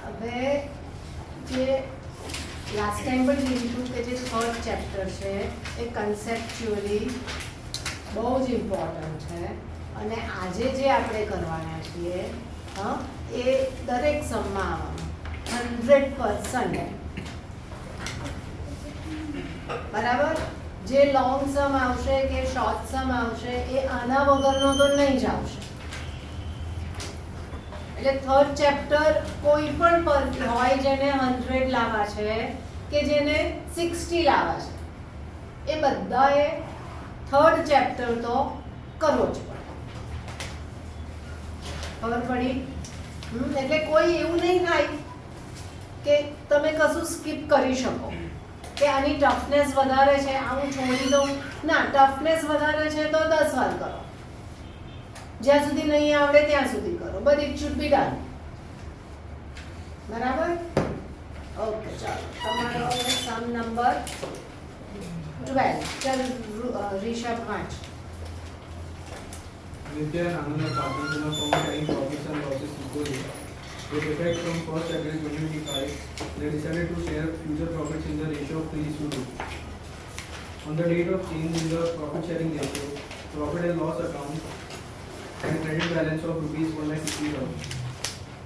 હવે જે last time પણ કીધું કે જે થર્ડ ચેપ્ટર છે એ કન્સેપ્ચ્યુઅલી બહુ જ ઇમ્પોર્ટન્ટ છે અને આજે જે આપણે કરવાના છીએ એ દરેક સમમાં 100% બરાબર. જે લોંગ સમ આવશે કે શોર્ટ સમ આવશે એ આના વગરનો તો નહીં જ આવશે. એટલે થર્ડ ચેપ્ટર કોઈ પણ પર હોય જેને 100 લાવવા છે કે જેને 60 લાવવા છે, એ બધાએ થર્ડ ચેપ્ટર તો કરવો જ પડે. ખબર પડી? એટલે કોઈ એવું નહીં થાય કે તમે કશું સ્કીપ કરી શકો કે આની ટફનેસ વધારે છે આ હું છોડી દઉં. ના, ટફનેસ વધારે છે તો 10 વાર કરો, જ્યાં સુધી નહીં આવડે ત્યાં સુધી કરો, but it should be done. બરાબર? ઓકે, ચાલો તમારો સમ નંબર 12. ચાલ રિષભ વાંચ. Nitya and Anand are partners in a firm sharing profits and losses equally. With effect from 1st April 2025, they decided to share future profits in the ratio of 3:2. On the date of change in the profit sharing ratio, profit and loss account and credit balance of rupees 1,50,000.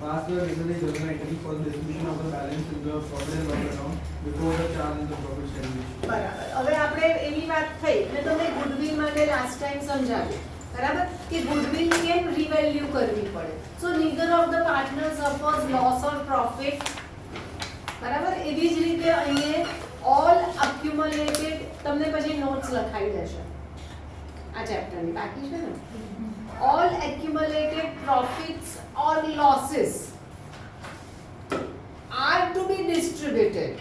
Pass the necessary journal entry for the distribution of the balance in the profit and loss account before the charge in the profit sharing ratio. બરાબર. હવે આપણે એવી વાત થઈ મેં તમને goodwill માટે last time સમજાવ્યું, બરાબર, કે ગુડવિલ કેમ રિવેલ્યુ કરવી પડે. So neither of the partner suffers loss or profit. બરાબર. એવી જ રીતે અહીંયા ઓલ અક્યુમ્યુલેટેડ તમને પછી નોટ્સ લખાઈ દેશે આ ચેપ્ટરની, બાકી છે ને. All accumulated profits or losses are to be distributed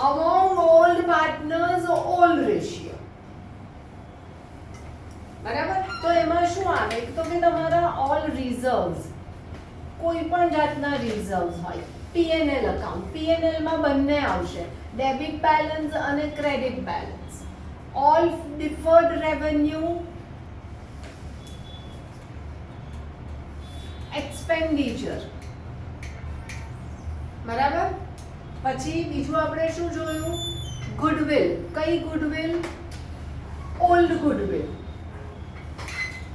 among all partners all ratio. બરાબર. તો એમાં શું આવે તો કે તમારા ઓલ રિઝર્વ્સ, કોઈ પણ જાતના રિઝર્વ્સ હોય, P&L અકાઉન્ટ, P&L માં બંને આવશે, ડેબિટ બેલેન્સ અને credit balance. All deferred revenue, expenditure. બરાબર. પછી બીજું આપણે શું જોયું? ગુડવિલ. કઈ ગુડવિલ? Old goodwill.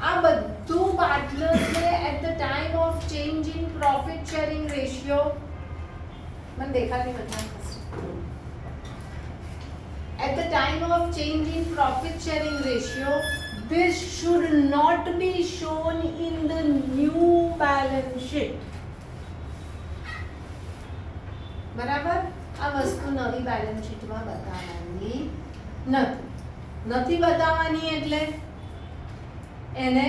આ બધું પાર્ટનર્સને at the time of change in profit sharing ratio, મને દેખાતી નથી, at the time of change in profit sharing ratio, this should not be shown in the new balance sheet. બરાબર. આ વસ્તુ નવી બેલેન્સ શીટમાં બતાવવાની નથી બતાવવાની, એટલે એને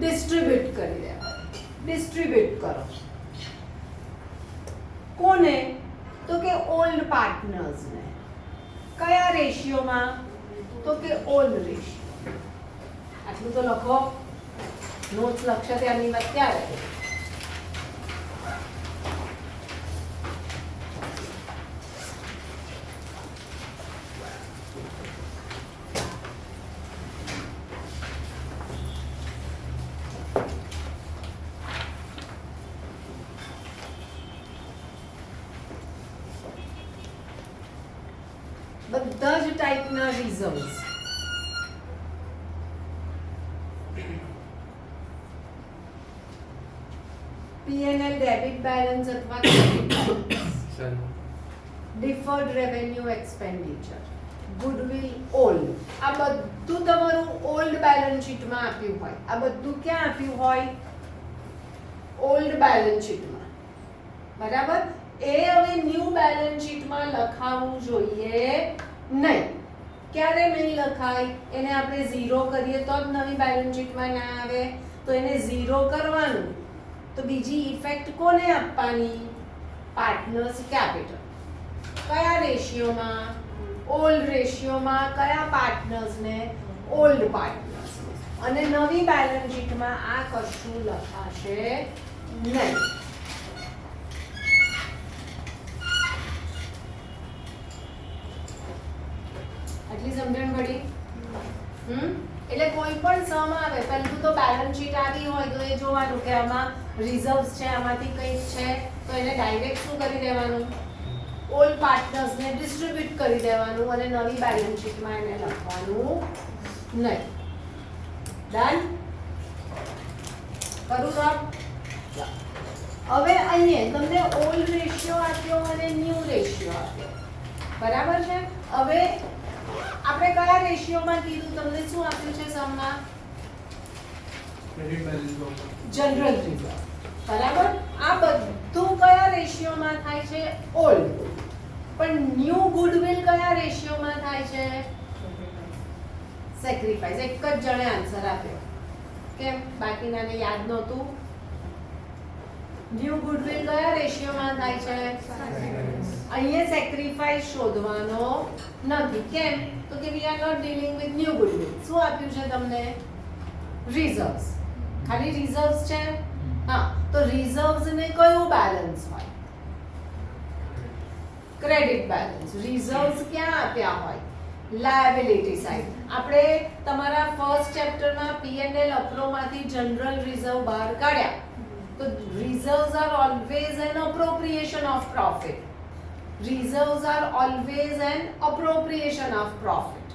ડિસ્ટ્રીબ્યુટ કરી દેવાની. ડિસ્ટ્રીબ્યુટ કરો કોને? તો કે ઓલ્ડ પાર્ટનર્સને. કયા રેશિયોમાં? તો કે ઓલ્ડ રેશિયો. આટલું તો લખો, નોટ્સ લખશે ત્યારની વાત ત્યારે. બધા જ ટાઈપના રિઝર્વ્સ, P&L ડેબિટ બેલેન્સ અથવા credit balance, deferred revenue expenditure, goodwill old, આ બધું તમારું ઓલ્ડ બેલેન્સ શીટમાં આપ્યું હોય. આ બધું ક્યાં આપ્યું હોય? ઓલ્ડ બેલેન્સ શીટમાં. બરાબર. એ હવે ન્યૂ બેલેન્સ શીટમાં લખાવવું જોઈએ નહીં. ક્યારે નહીં લખાય? એને આપણે 0 કરીએ તો જ નવી બેલેન્સ શીટમાં ના આવે. તો એને 0 કરવાનું. તો બીજી ઇફેક્ટ કોને આપવાની? Partners capital. કયા રેશિયોમાં? ઓલ્ડ રેશિયોમાં. કયા પાર્ટનર્સને? ઓલ્ડ પાર્ટનર્સને. અને નવી બેલેન્સ શીટમાં આ કશું લખાશે નહીં. આટલી સમજણ પડી? એટલે કોઈ પણ સમ આવે પહેલું તો બેલેન્સ શીટ આવી હોય તો એ જોવાનું કે આમાં રિઝર્વ્સ છે આમાંથી કંઈક છે તો એને ડાયરેક્ટ શું કરી દેવાનું ઓલ્ડ પાર્ટનર્સને ડિસ્ટ્રીબ્યુટ કરી દેવાનું અને નવી બેલેન્સ શીટમાં એને લખવાનું નહીં. ડન? કરું રબ? હવે અહીંયા તમને ઓલ્ડ રેશિયો આપ્યો અને ન્યૂ રેશિયો આપ્યો, બરાબર છે? હવે આપણે કયા રેશિયોમાં કીધું, તમને શું આપ્યું છે સમમાં? ક્રેડિટ બેલેન્સ જનરલ રિઝર્વ, બરાબર? આ બધું કયા રેશિયોમાં થાય છે? ઓલ્ડ. પણ ન્યૂ ગુડવિલ કયા રેશિયોમાં થાય છે? સેક્રિફાઈસ. એક જ જણે આન્સર આપ્યો, કેમ? બાકીનાને યાદ નહોતું. ન્યૂ ગુડવિલ કયા રેશિયોમાં થાય છે? અહીંયા સેક્રિફાઈસ શોધવાનો નથી, કેમ? તો કે we are not dealing with new goodwill. શું આપ્યું છે તમને? રિઝર્વ્સ. ખાલી રિઝર્વ્સ છે. હા, તો રિઝર્વ્સ ને કયું બેલેન્સ હોય? Credit balance. રિઝર્વ્સ ક્યાં આપ્યા હોય? Liability side. આપણે તમારા ફર્સ્ટ ચેપ્ટરમાં P&L અપ્રોમાંથી જનરલ રિઝર્વ બહાર કાઢ્યા, તો reserves are always an appropriation of profit. Reserves are always an appropriation of profit.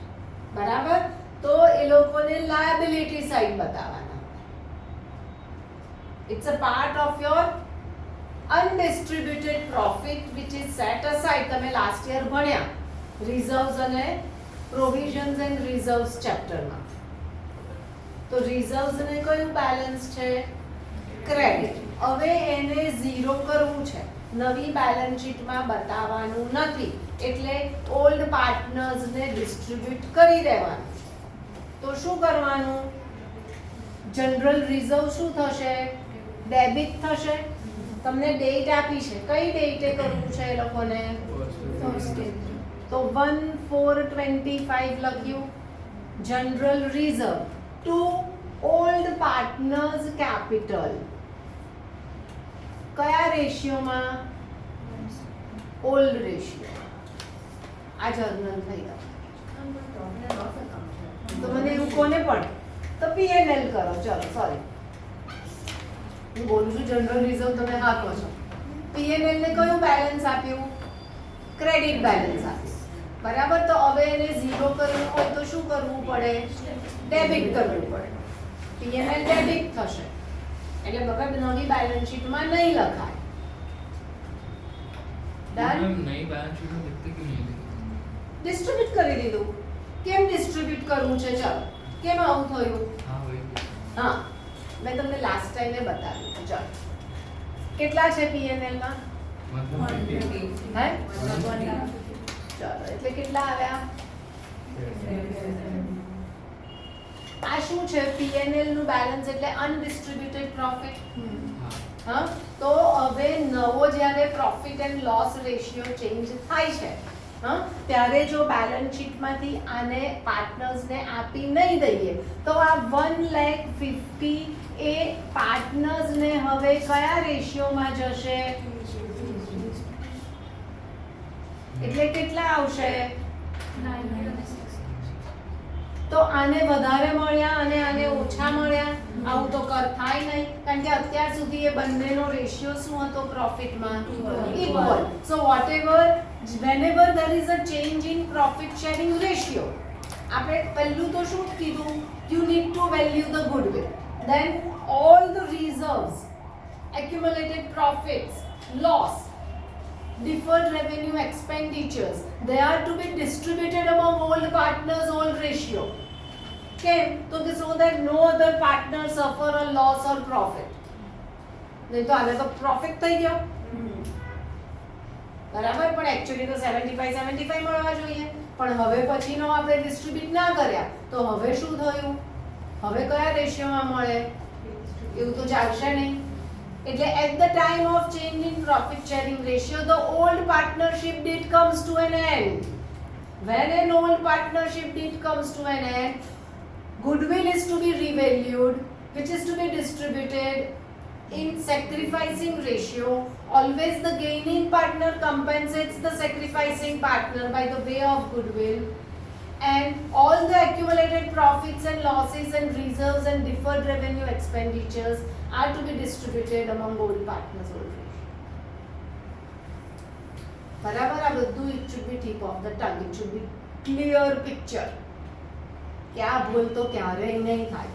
બરાબર? તો એ લોકોને liability side બતાવવાના. It's a part of your undistributed profit which is set aside. તમે last year ભણ્યા reserves અને provisions and reserves chapter માં. તો reserves ને કયું balance છે? ક્રેડિટ. હવે એને ઝીરો કરવું છે, નવી બેલેન્સ શીટમાં બતાવવાનું નથી, એટલે ઓલ્ડ પાર્ટનર્સને ડિસ્ટ્રીબ્યુટ કરી દેવાનું. તો શું કરવાનું? જનરલ રિઝર્વ શું થશે? ડેબિટ થશે. તમને ડેટ આપી છે, કઈ ડેટે કરવું છે એ લોકોને? તો 1/4/25 લખ્યું. General reserve to old partners capital કયા રેશિયોમાં? Old ratio. આ જર્નલ થઈ ગયું. તો મને એવું કોને પણ તો P&L કરો. ચલો, સોરી, હું બોલું છું જનરલ રિઝર્વ, તમે હા કહો છો. P&L ને કયું બેલેન્સ આપ્યું? ક્રેડિટ બેલેન્સ આપ્યું, બરાબર? તો હવે એને ઝીરો કરવું હોય તો શું કરવું પડે? ડેબિટ કરવું પડે. P&L ડેબિટ થશે, એટલે બગડ નવી બેલેન્સ શીટમાં નહીં લખાય. ડન? નઈ બેલેન્સ શીટમાં લખતે ક્यों नहीं लिखते? ડિસ્ટ્રીબ્યુટ કરી દીધું. કેમ ડિસ્ટ્રીબ્યુટ કરવું છે? ચલો, કેમ આવું થયું? हाँ वही. હા, મેં તમને લાસ્ટ ટાઈમે બતાવ્યું. ચલો, કેટલા છે P&L માં? मतलब હે? ચલો, એટલે કેટલા આવ્યા? આ શું છે? P&L નું બેલેન્સ એટલે અનડિસ્ટ્રીબ્યુટેડ પ્રોફિટ. हाँ. હા, તો હવે નવો જ્યારે profit and loss ratio change થાય છે, હા, ત્યારે જો બેલેન્સ શીટમાંથી આને પાર્ટનર્સને આપી નહીં દઈએ તો આ 1,50,000 એ પાર્ટનર્સને હવે કયા રેશિયોમાં જશે? એટલે કેટલા આવશે? તો આને વધારે મળ્યા અને આને ઓછા મળ્યા, આવું તો થાય નહીં, કારણ કે અત્યાર સુધી એ બંનેનો રેશિયો શું હતો પ્રોફિટમાં? Equal. So whatever whenever there is a change in profit sharing ratio, આપણે પહેલું તો શું કીધું? you need to value the goodwill, then all the reserves, accumulated profits, loss, deferred revenue expenditures, they are to be distributed among all partners, all ratio. કેમ? તો કે so that no other partner suffer a loss or profit. નહીં તો આને તો profit થઈ ગયો, બરાબર? પણ એકચ્યુઅલી તો 75 મળવા જોઈએ, પણ હવે પછીનો આપણે ડિસ્ટ્રીબ્યુટ ના કર્યા તો હવે શું થયું? હવે કયા રેશિયોમાં મળે? એવું તો ચાલશે નહીં. એટલે at the time of change in profit sharing ratio, the old partnership deed comes to an end. When an old partnership deed comes to an end, goodwill is to be revalued, which is to be distributed in sacrificing ratio. Always the gaining partner compensates the sacrificing partner by the way of goodwill. and all the accumulated profits and losses and reserves and deferred revenue expenditures are to be distributed among all partners already. બરાબર, આ બધું it should be tip of the tongue, it should be clear picture કે આ ભૂલ તો ક્યારેય નહીં થાય,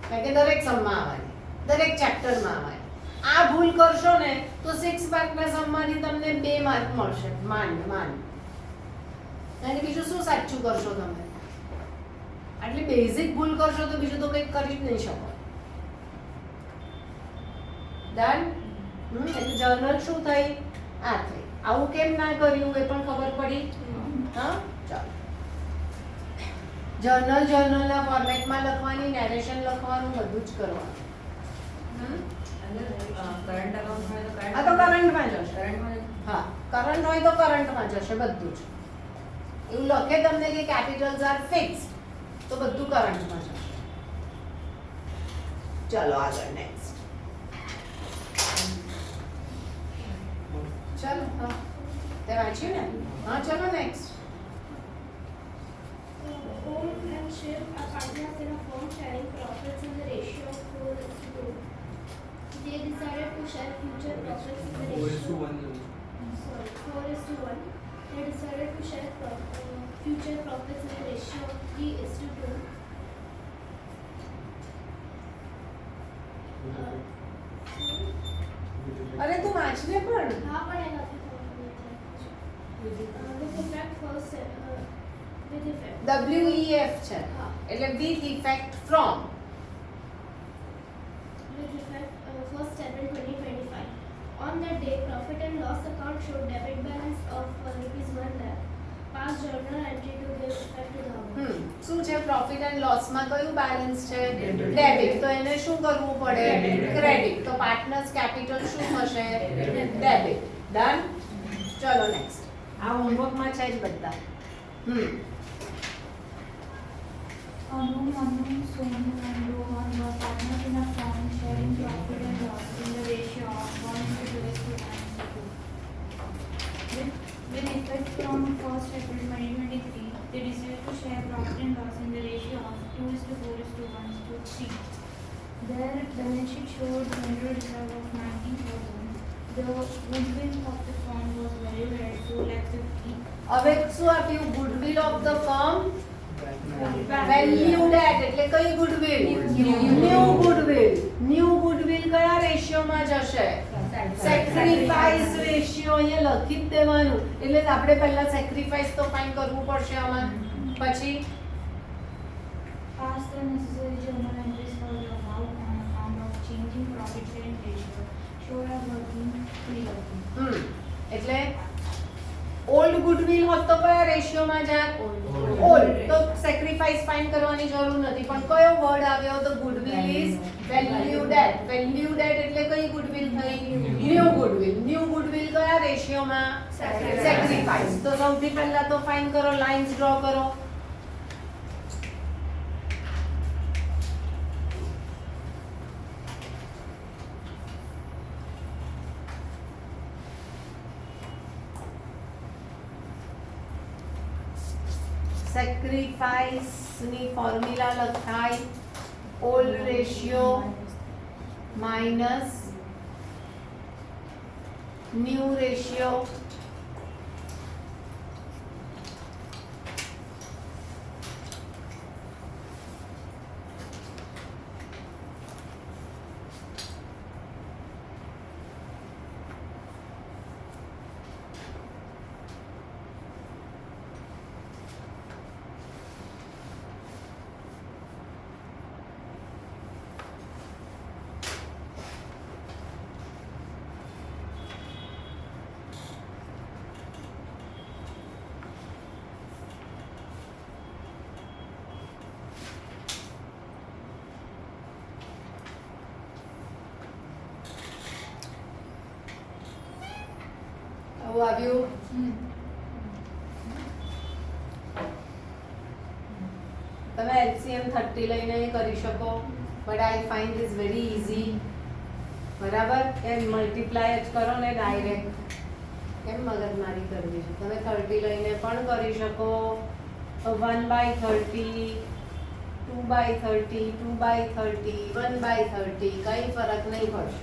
કારણ કે દરેક સમમાં આવવાની, દરેક ચેપ્ટરમાં આવવાની. આ ભૂલ કરશો ને તો 6 માર્કના સમમાંથી તમને 2 માર્ક મળશે માંડ. અને બીજું શું સાચું કરશો તમે? આટલી બેઝિક ભૂલ કરશો તો બીજું તો કંઈક કરી જ નહીં શકો. ડન? એટલે જર્નલ શું થઈ? આ થઈ. આવું કેમ ના કર્યું એ પણ ખબર પડી? હા, ચાલો. જર્નલના ફોર્મેટમાં લખવાની, નેરેશન લખવાનું, બધું જ કરવાનું. કરંટ અકાઉન્ટ હોય તો આ તો કરંટમાં જશે. કરંટમાં હા, કરંટ હોય તો કરંટમાં જશે બધું જ. એવું લખે તમને કે કેપિટલ્સ આર ફિક્સ્ડ તો બધું કરંટમાં જશે. ચલો આગળ નેક્સ્ટ. ચલો હા, તે વાંચ્યું ને? હા, ચલો next. Home and ship are partners in a firm sharing profits in the ratio of 4:2. They decided to share future profits in the 4:1. Sorry, 4:1. They decided to share future profits in the ratio of 3:2. અરે તું વાંચને પણ. हाँ पढ़ेगा फिर with effect first with effect. WEF છે हाँ. એટલે with effect from. With effect 1st April 2025. On that day, profit and loss account showed debit balance of rupees 1 lakh. Pass journal entry to give effect to the amount. શું છે? Profit and loss માં કયું balance છે? Debit. તો એને શું કરવું પડે? ક્રેડિટ. તો પાર્ટનર્સ કેપિટલ શું થશે? ડેબિટ. ડન? ચલો નેક્સ્ટ. આ હોમવર્ક માં છે જ બધા. Anu, Sonu and Rohan were partners in a firm sharing profit and loss in the ratio of 1:2:1:2. With effect from 1st April 2023, they decided to share profit and loss in the ratio of 2:4:1:3. Their balance sheet showed general reserve of 90,000. The goodwill of the firm was valued at 2,50,000. હવે શું આપ્યું? Goodwill of the firm valued at એટલે કઈ ગુડવિલ? New goodwill. New goodwill કયા રેશિયોમાં જશે? Sacrifice ratio. અહીંયા લખી જ દેવાનું. એટલે આપણે પહેલા સેક્રિફાઈસ તો ફાઇન્ડ કરવું પડશે આમાં. પછી Pass the necessary journal entries for the above on account of changing profit sharing ratio. Show a working pre-working. એટલે ઓલ્ડ ગુડવિલ હોત તો કયા રેશિયોમાં જાય? ઓલ્ડ. તો સેક્રિફાઈસ ફાઇન્ડ કરવાની જરૂર નથી. પણ કયો વર્ડ આવ્યો? તો goodwill is valued at. Valued at એટલે કઈ ગુડવિલ થઈ? New goodwill. ન્યુ ગુડવિલ કયા રેશિયોમાં? સેક્રિફાઈસ. તો સૌથી પહેલા તો ફાઇન્ડ કરો, લાઇન્સ ડ્રો કરો. સેક્રિફાઈસ ની ફોર્મ્યુલા લખાય old ratio minus new ratio. આવું આવ્યું. તમે LCM 30 લઈને કરી શકો, but I find this very easy. બરાબર? એમ મલ્ટીપ્લાય જ કરો ને ડાયરેક્ટ. કેમ મગજમારી કરવી છે? તમે 30 લઈને પણ કરી શકો, 1/30, 2/30, 2/30, 1/30 કઈ ફરક નહીં પડશે.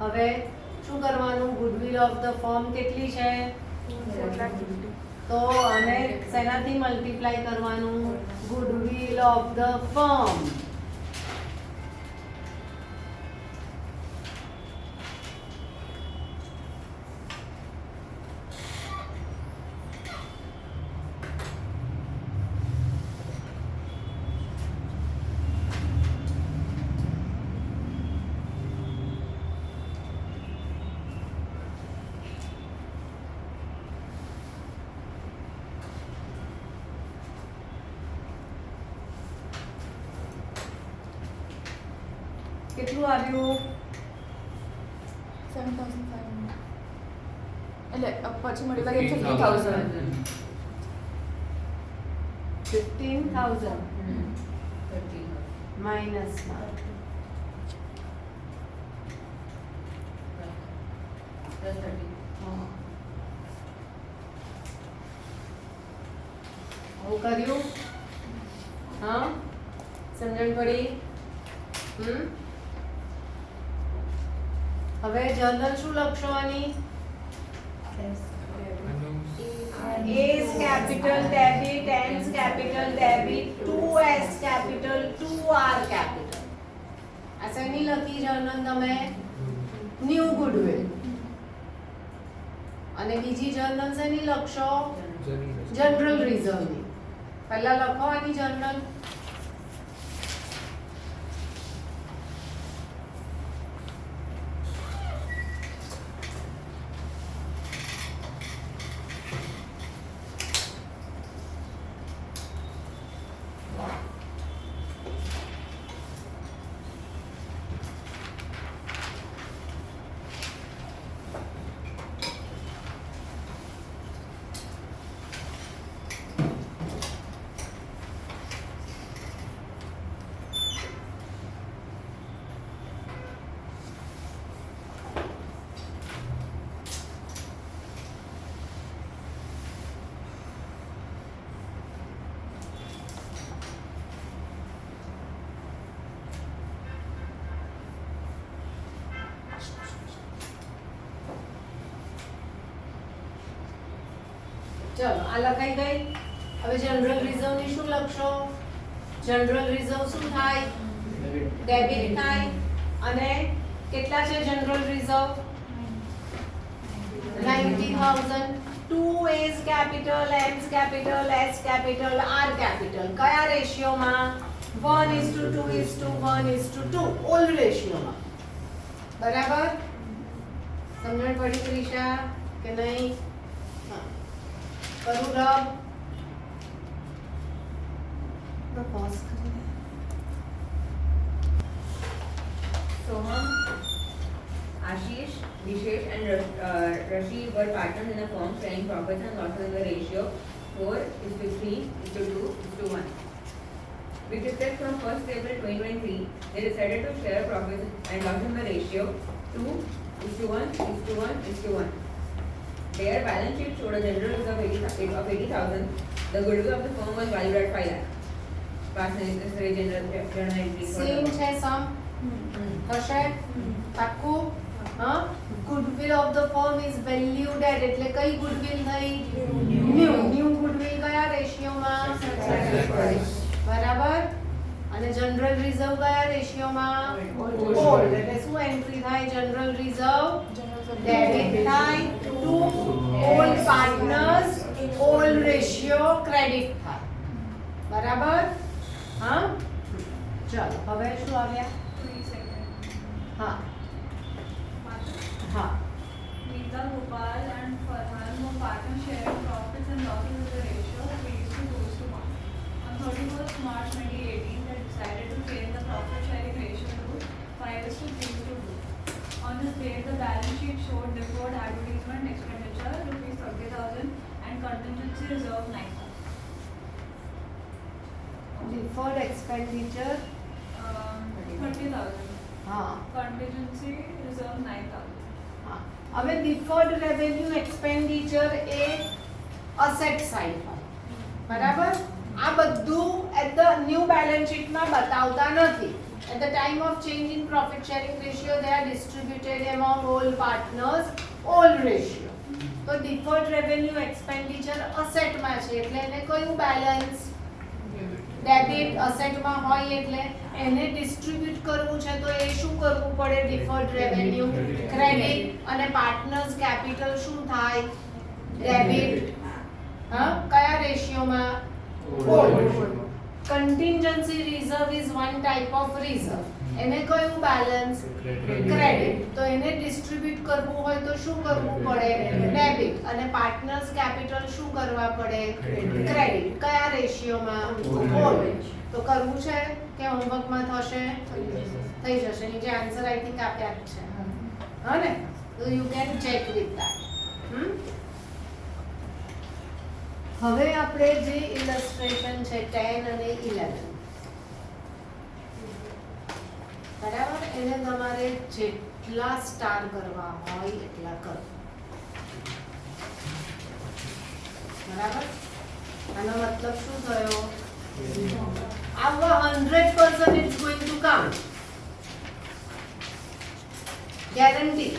હવે શું કરવાનું? ગુડવિલ ઓફ ધ ફર્મ કેટલી છે? તો આને શેનાથી મલ્ટીપ્લાય કરવાનું? Goodwill of the firm. કેટલું આવ્યું? 7,500 એટલે પછી મળી 50,000 15,000 માઇનસ આવું કર્યું? હા, સમજણ પડી? હવે જર્નલ શું લખશો આની? A's capital debit, N's capital debit, 2S capital, 2R capital. આ શેની લખી જર્નલ તમે? New goodwill. અને બીજી જર્નલ શેની લખશો? જનરલ રિઝર્વની. પહેલા લખો આની જર્નલ. ચલો આ લખાઈ ગઈ. હવે જનરલ રિઝર્વ ની શું લખશો? જનરલ રિઝર્વ શું થાય? ડેબિટ થાય. અને કેટલા છે general reserve? 90,000. 2A's capital, N's capital, S capital, R capital. કયા રેશિયોમાં? 1:2:1:2. ઓલ્ડ રેશિયોમાં. બરાબર? સમજણ પડી ત્રિષા કે નહીં? કરું રબ. પોઝ કરી દે. Soham, Ashish, Vishesh and Rashi were partners in a firm sharing profits and losses in the ratio 4:3:2:1. With effect from 1st April 2023, they decided to share profits and losses in the ratio 2:1:1:1. Their balance sheet showed a general reserve of 80,000. The goodwill of the firm was valued at 5 lakh. Past necessary journal entry. Same છે sum થશે પાક્કું. હા, goodwill of the firm is valued at એટલે કઈ goodwill થઈ? New goodwill કયા રેશિયોમાં? બરાબર. અને જનરલ રિઝર્વ કયા રેશિયોમાં? ઓલ્ડ. એટલે શું એન્ટ્રી થાય? જનરલ રિઝર્વ ડેબિટ થાય to old partners, old ratio credit થાય. બરાબર. હા, ચાલો હવે શું આવ્યા? હા હા. Nita, Gopal and Farhan were partners sharing profits and losses in the ratio of 8:2:1. On 31st March 2018, they decided to change the profit sharing ratio to 5:3:2. On this date, the balance sheet showed deferred advertisement expenditure ₹30,000 and contingency reserve 9,000. Deferred expenditure 30,000. હા Contingency reserve 9,000. હા. હવે deferred revenue expenditure એ asset side હોય. બરાબર? આ બધું at the new balance શીટમાં બતાવતા નથી. At the time of change in profit sharing ratio, they are distributed among all partners, all ratio. તો deferred revenue expenditure asset માં છે એટલે એને કયું બેલેન્સ? ડેબિટ. અસેટમાં હોય એટલે એને ડિસ્ટ્રીબ્યુટ કરવું છે તો એ શું કરવું પડે? deferred revenue credit. અને પાર્ટનર્સ કેપિટલ શું થાય? ડેબિટ. હા, કયા રેશિયોમાં? Contingency reserve is one type of reserve. એને કયું બેલેન્સ? ક્રેડિટ. તો એને ડિસ્ટ્રીબ્યુટ કરવું હોય તો શું કરવું પડે? ડેબિટ. અને પાર્ટનર્સ કેપિટલ શું કરવા પડે? ક્રેડિટ. કયા રેશિયોમાં? ઓલ. તો કરવું છે કે હોમવર્કમાં થશે? થઈ જશે. નીચે આન્સર આઈ થિંક આપ્યા જ છે. હા ને? તો you can check with that. હવે આપણે જે ઇલસ્ટ્રેશન છે 10 અને 11, બરાબર, એને તમારે જેટલા સ્ટાર કરવા હોય એટલા કરો. બરાબર? આનો મતલબ શું થયો? આવા 100% it's going to come. Guarantee.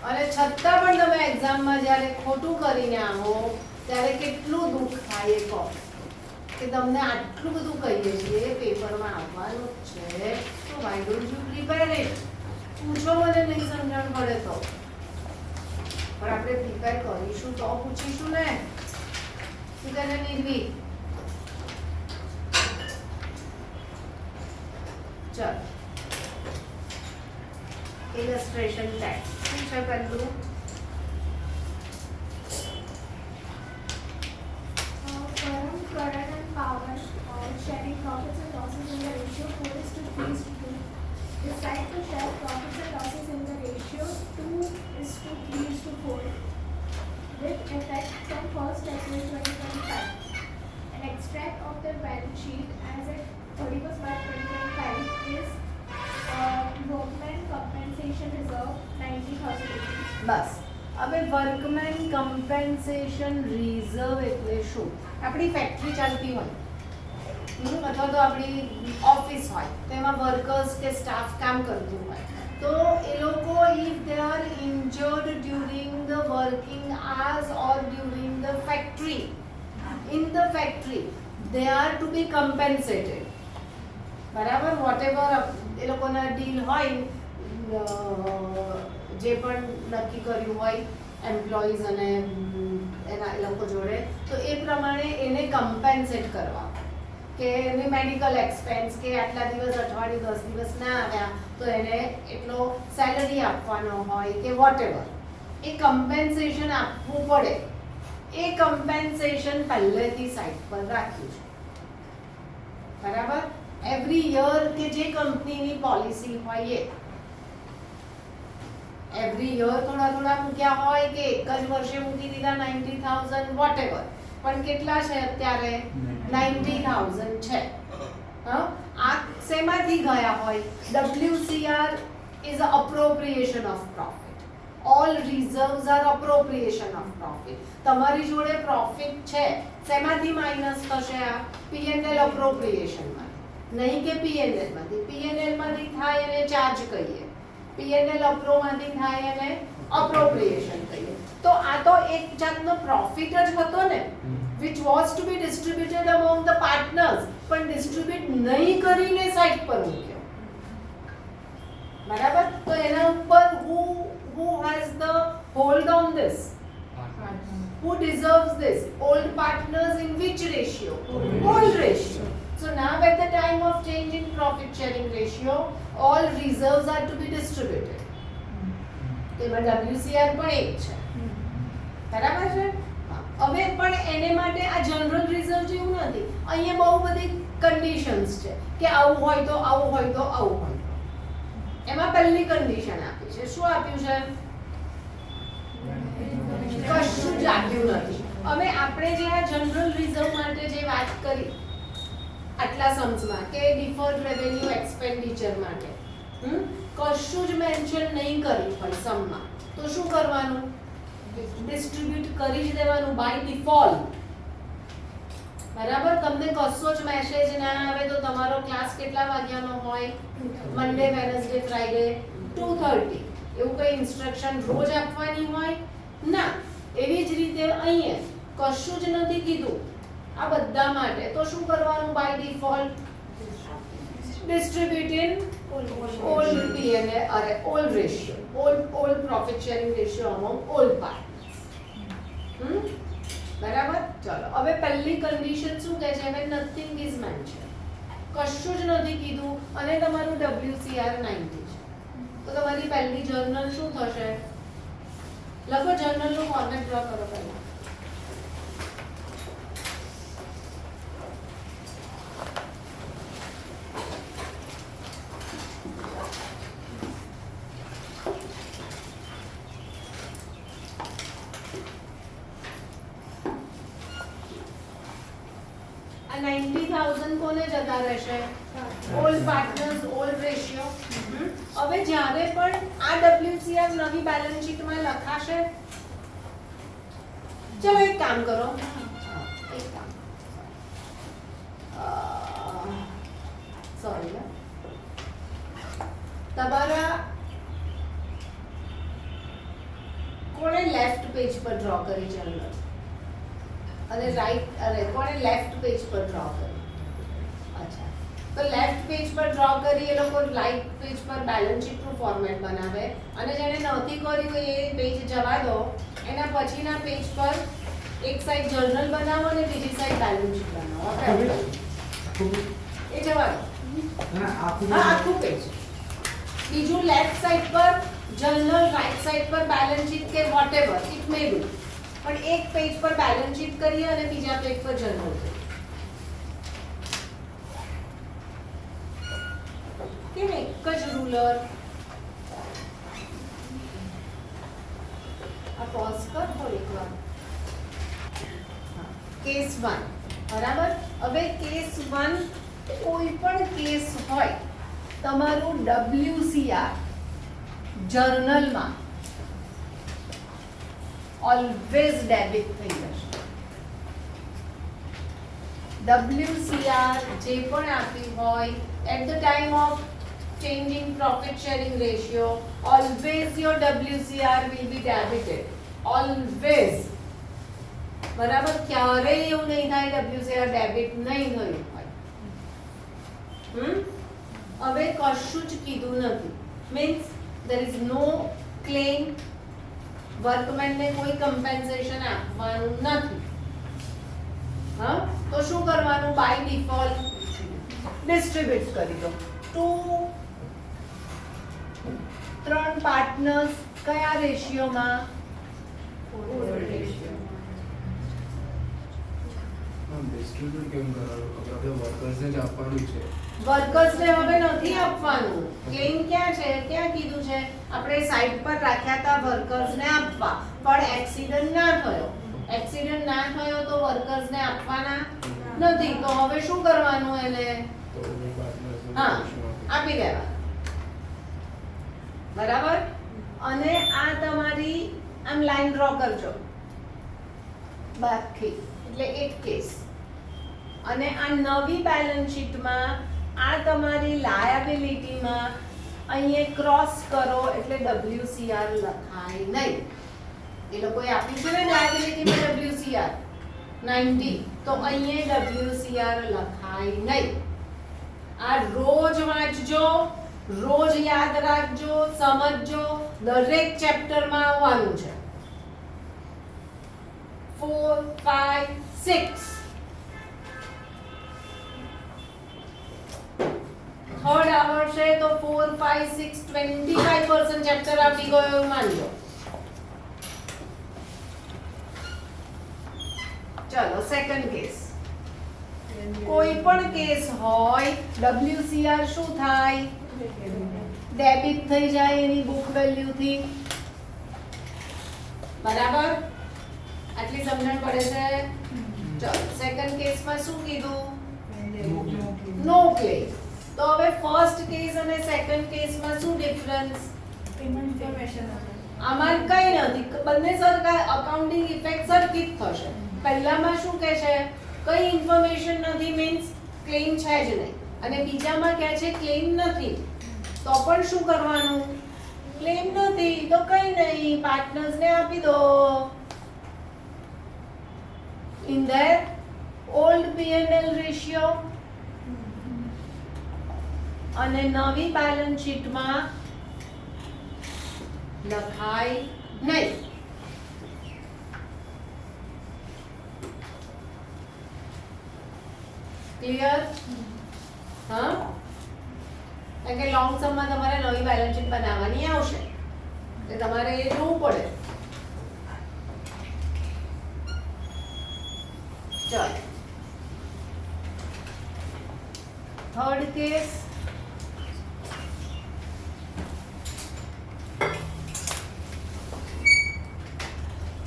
અને છતાં પણ તમે એક્ઝામમાં જ્યારે ખોટું કરીને આવો ત્યારે કેટલું દુઃખ થાય એ કહો કે તમને આટલું બધું કહીએ છીએ પેપરમાં આવવાનું જ છે તો why don't you prepare it? પૂછો, મને નહીં સમજણ પડે તો. પણ આપણે પ્રિપેર કરીશું તો પૂછીશું ને. શું કહે છે નિર્વી? ચલ, ઇલસ્ટ્રેશન ટેક્સ શું છે પહેલું? Firm, current and power sharing profits and losses in the ratio 4:3:2. Decide to share profits and losses in the ratio 2:3:4 with effect from 1st April 2025. An extract of the balance sheet as at 31st March 2025 is workman compensation reserve 90,000 rupees. બસ. હવે workmen compensation reserve એટલે શું? આપણી factory ચાલતી હોય અથવા તો આપણી office હોય તો એમાં વર્કર્સ કે સ્ટાફ કામ કરતું હોય તો એ લોકો if they are injured during the working hours or during the factory in the factory they are to be compensated. બરાબર? વોટ એવર એ લોકોના ડીલ હોય જે પણ નક્કી કર્યું હોય એમ્પ્લોઈઝ અને એના એ લોકો જોડે તો એ પ્રમાણે એને કમ્પેન્સેટ કરવા કે એને મેડિકલ એક્સપેન્સ કે આટલા દિવસ અઠવાડિયું 10 દિવસ ના આવ્યા તો એને એટલો સેલરી આપવાનો હોય કે વોટ એવર એ કમ્પેન્સેશન આપવું પડે. એ કમ્પેન્સેશન પહેલેથી સાઇડ પર રાખ્યું છે. બરાબર? એવરી યર કે જે કંપનીની પોલિસી હોય એ એવરી યર થોડા થોડા મૂક્યા હોય કે એક જ વર્ષે મૂકી દીધા 90,000 વોટ એવર, પણ કેટલા છે અત્યારે? 90,000 છે. હા, આ શેમાંથી ગયા હોય? WCR is a appropriation of profit. All reserves are appropriation of profit. તમારી જોડે પ્રોફિટ છે શેમાંથી માઇનસ થશે? આ P&L appropriation માંથી, નહીં કે P&L માંથી. P&L માંથી થાય એને ચાર્જ કહીએ, P&L અપ્રોમાંથી થાય એને અપ્રોપ્રિએશન કહીએ. તો આ તો એક જાતનો પ્રોફિટ જ હતો ને which was to be distributed among the partners, પણ ડિસ્ટ્રીબ્યુટ નહીં કરીને સાઇડ પર મૂક્યો. બરાબર? તો એના ઉપર who has the hold on this? Who deserves this? Old partners in which ratio? Old ratio. So now at the time of change in profit sharing ratio, all reserves are to be distributed. તેમાં WCR પણ એક છે. બરાબર છે? હવે પણ એને માટે આ જનરલ રિઝર્વ જેવું નથી. અહીંયા બહુ બધી કન્ડિશન્સ છે કે આવું હોય તો આવું હોય તો આવું હોય. એમાં પહેલી કન્ડિશન આપી છે. શું આપ્યું છે? કશું જ આપ્યું નથી. હવે આપણે જે આ જનરલ રિઝર્વ માટે જે વાત કરી આટલા સમ્સમાં કે ડિફર્ડ રેવન્યુ એક્સપેન્ડિચર માટે કશું જ મેન્શન નહીં કર્યું હોય સમમાં, તો શું કરવાનું? ડિસ્ટ્રીબ્યુટ કરી જ દેવાનું બાય ડિફોલ્ટ. બરાબર. તમને કશો જ મેસેજ ના આવે તો તમારો ક્લાસ કેટલા વાગ્યાનો હોય? મંડે, વેનસડે, ફ્રાઈડે 2:30. એવું કઈ ઇન્સ્ટ્રક્શન રોજ આપવાની હોય ના. એવી જ રીતે અહીંયા કશું જ નથી કીધું આ બધા માટે, તો શું કરવાનું? By default distribute in all P&L or all ratio, all profit sharing ratio among all parties. બરાબર. ચલો હવે પહેલી કન્ડિશન શું કહે છે? હવે નથિંગ ઇઝ મેન્શન, કશું જ નથી કીધું અને તમારું WCR 90 છે, તો તમારી પહેલી જર્નલ શું થશે? લખો જર્નલ નો ફોર્મેટ ડ્રો કરો પહેલા. આ 90,000 કોને જતા રહેશે? All partners, all ratio. હવે જ્યારે પણ આ WCR નવી બેલેન્સ શીટમાં લખાશે, ચલો એક કામ કરો, એક કામ સોરી, તમારા કોણે લેફ્ટ પેજ પર ડ્રો કરી જર્નલ અને રાઈટ, અરે કોણે લેફ્ટ પેજ પર ડ્રો કરી? અચ્છા, તો લેફ્ટ પેજ પર ડ્રો કરી એ લોકો રાઈટ પેજ પર બેલેન્સ શીટ નું ફોર્મેટ બનાવે અને જેને નથી કર્યું એ પેજ જવા દો. એના પછીના પેજ પર એક સાઈડ જર્નલ બનાવો અને બીજી સાઈડ બેલેન્સ શીટ બનાવો. એ જવા દો. હા, આખું પેજ. બીજું લેફ્ટ સાઈડ પર જર્નલ, રાઈટ સાઈડ પર બેલેન્સ શીટ કે વોટેવર ઇટ મે બી, પણ એક પેજ પર બેલેન્સ શીટ કરીએ અને બીજા પેજ પર જર્નલ કરીએ. કેમ એક જ રૂલર? આ પોઝ કર થોડીક વાર. કેસ 1 બરાબર. હવે કેસ 1 કોઈ પણ કેસ હોય, તમારું WCR જર્નલમાં ઓલવેઝ ડેબિટ થઈ જશે. WCR જે પણ આપી હોય at the time of changing profit sharing ratio, always your WCR will be debited. Always. બરાબર. ક્યારેય એવું નહીં થાય WCR ડેબિટ નહીં થયું હોય. હવે કશું જ કીધું નથી, means there is no claim, વર્કમેનને કોઈ કમ્પેન્સેશન આપવાનું નથી. હા, તો શું કરવાનું? બાય ડિફોલ્ટ ડિસ્ટ્રીબ્યુટ કરી દો ટુ 3 પાર્ટનર્સ. કયા રેશિયોમાં? ડિસ્ટ્રીબ્યુટ કેમ કરાવું? આપણે વર્કર્સને જ આપવાનું છે. વર્કર્સને હવે નથી આપવાનું. ક્લેમ ક્યાં છે? ક્યાં કીધું છે? આપણે સાઈડ પર રાખ્યા હતા વર્કર્સને આપવા, પણ એક્સિડન્ટ ના થયો. એક્સિડન્ટ ના થયો તો વર્કર્સને આપવાના નથી. તો હવે શું કરવાનું? એને હા આપી દેવા. બરાબર. અને આ તમારી આમ લાઈન ડ્રો કરજો બાકી, એટલે એક કેસ. અને આ નવી બેલેન્સ શીટમાં આ તમારી લાયબિલિટીમાં અહીંયા ક્રોસ કરો એટલે WCR લખાય નહીં. એ લોકોએ આપ્યું છે ને લાયબિલિટીમાં WCR 90, તો અહીંયા WCR લખાય નહીં. આ રોજ વાંચજો, રોજ યાદ રાખજો, સમજજો. દરેક ચેપ્ટરમાં આવવાનું છે. 4, 5, 6 થર્ડ આવડશે તો 4, 5, 6 25% ચેપ્ટર આવડી ગયો એવું માનજો. ચલો સેકન્ડ કેસ. કોઈ પણ કેસ હોય WCR શું થાય? ડેબિટ થઈ જાય એની બુક વેલ્યુ થી. બરાબર. આટલી સમજણ પડે છે? ચલો સેકન્ડ કેસમાં શું કીધું? No claim. તો હવે ફર્સ્ટ કેસ અને સેકન્ડ કેસમાં શું ડિફરન્સ? પેમેન્ટ ઇન્ફોર્મેશન આમાં કઈ નથી, બંને સરખા અકાઉન્ટિંગ ઇફેક્ટ સરખી જ થશે. પહેલામાં શું કહે છે, કઈ ઇન્ફોર્મેશન નથી મીન્સ ક્લેમ છે જ નહીં, અને બીજામાં કહે છે ક્લેમ નથી, તો પણ શું કરવાનું, ક્લેમ નથી તો કઈ નહીં, પાર્ટનર્સ ને આપી દો. In their old P&L ratio અને નવી બેલેન્સ શીટમાં લખાય નહીં. ક્લિયર? હા, કારણ કે લોંગ સમમાં તમારે નવી બેલેન્સ શીટ બનાવવાની આવશે, એટલે તમારે એ જોવું પડે. ચાલો, થર્ડ કેસ,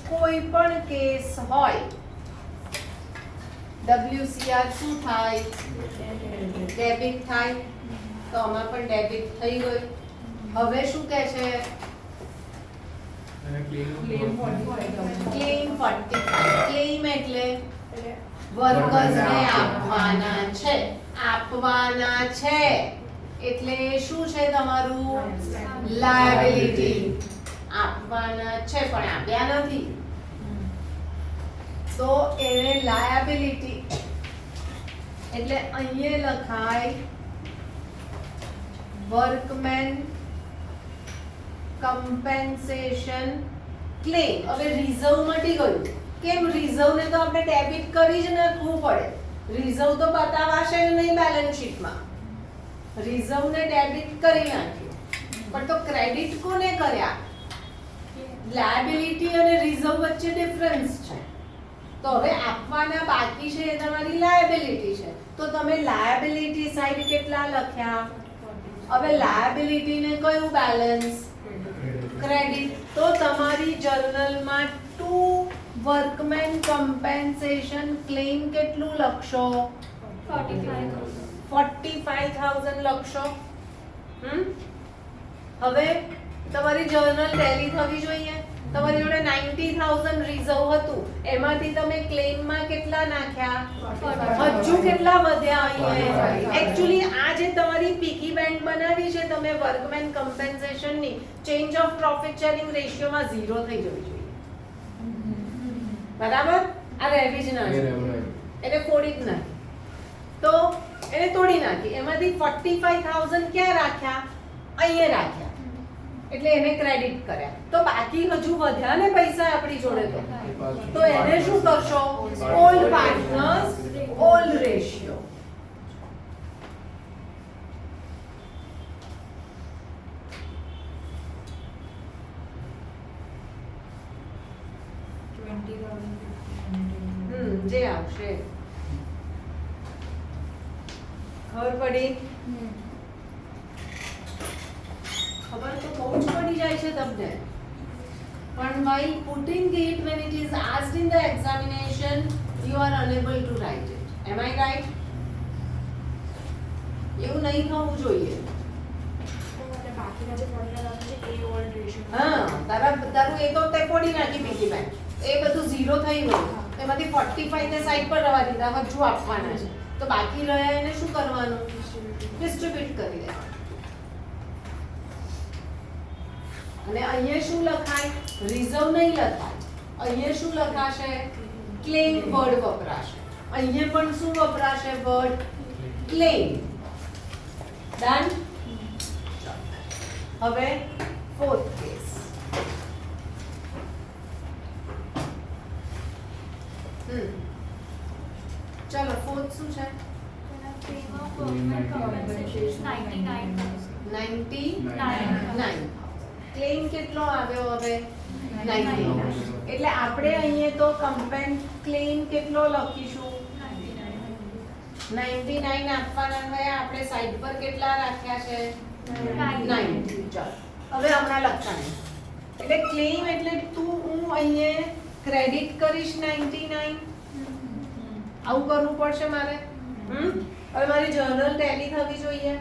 કોઈ પણ કેસ હોય, WCR શું થાય, ડેબિટ થાય, તો આમાં પણ ડેબિટ થઈ ગયું. હવે શું કહે છે, ક્લેમ 45. ક્લેમ એટલે વર્કર્સને આપવાના છે, આપવાના છે એટલે શું છે તમારું, લાયબિલિટી. આપવાના છે પણ આપ્યા નથી, તો એને લાયબિલિટી, એટલે અહીંયા લખાય વર્કમેન કમ્પેન્સેશન ક્લેમ. હવે રિઝર્વ મટી ગયું, કેમ, રિઝર્વ ને તો આપણે ડેબિટ કરી જ નાખવું પડે, રિઝર્વ તો બતાવાશે નહીં બેલેન્સ શીટમાં, રિઝર્વ ને ડેબિટ કરી નાખ્યું, પણ તો ક્રેડિટ કોને કર્યા, લાયબિલિટી અને રિઝર્વ વચ્ચે ડિફરન્સ છે, તો હવે આપવાના બાકી છે એ તમારી લાયબિલિટી છે, તો તમે લાયબિલિટી સાઈડ કેટલા લખ્યા, હવે લાયબિલિટી ને કયું બેલેન્સ, ક્રેડિટ, તો તમારી જર્નલમાં ટુ વર્કમેન કમ્પેન્સેશન ક્લેમ કેટલું લખશો, 45,000 લખશો. હવે તમારી જર્નલ ટેલી થવી જોઈએ, તમારી જોડે 90,000 રિઝર્વ હતું, એમાંથી તમે ક્લેમમાં કેટલા નાખ્યા, હજુ કેટલા વધ્યા અહીંયા. એકચ્યુઅલી આ જે તમારી પીકી બેંક બનાવી છે તમે વર્કમેન કમ્પેન્સેશનની, ચેન્જ ઓફ પ્રોફિટ શેરિંગ રેશિયોમાં 0 થઈ જવી જોઈએ, બરાબર. આ રહેવી જ ના જોઈએ, એને ફોડી જ નાખી, તો એને તોડી નાખી, એમાંથી 45,000 ક્યાં રાખ્યા, અહીંયા રાખ્યા, એટલે એને ક્રેડિટ કર્યા, તો બાકી હજુ વધ્યા ને પૈસા આપણી જોડે, તો એને શું કરશો, ઓલ્ડ પાર્ટનર્સ ઓલ્ડ રેશિયો. જે આવશે ખબર પડી, ખબર તો બહુ જ પડી જાય છે તમને, પણ while putting it when it is asked in the examination you are unable to write it. Am I right? એવું નહીં થવું જોઈએ. હા, તારું એ તો તે ફોડી નાખી પીકી બેંક, એ બધું 0 થઈ ગયું, એમાંથી 45 ને સાઈડ પર રવા દીધા, હજુ આપવાના છે, તો બાકી રહ્યા એને શું કરવાનું, ડિસ્ટ્રીબ્યુટ કરી દેવાનું. અને અહીંયા શું લખાય, રિઝર્વ નહીં લખાય, અહીંયા શું લખાશે, ક્લેમ વર્ડ વપરાશે, અહીંયા પણ શું વપરાશે, વર્ડ ક્લેમ. ડન. હવે ફોર્થ કેસ, ચલો ફોર્થ શું છે, Claim of government compensation is 99,000. Claim કેટલો આવ્યો હવે, 99. એટલે આપણે અહીંયા તો ક્લેમ કેટલો લખીશું, 99 આપવાના થયા, આપણે સાઈડ પર કેટલા રાખ્યા છે, 90. ચાલો હવે હમણાં લખવાનું, એટલે ક્લેમ એટલે હું અહીંયા ક્રેડિટ કરીશ 99, આવું કરવું પડશે મારે. હવે મારી જર્નલ ટેલી થવી જોઈએ,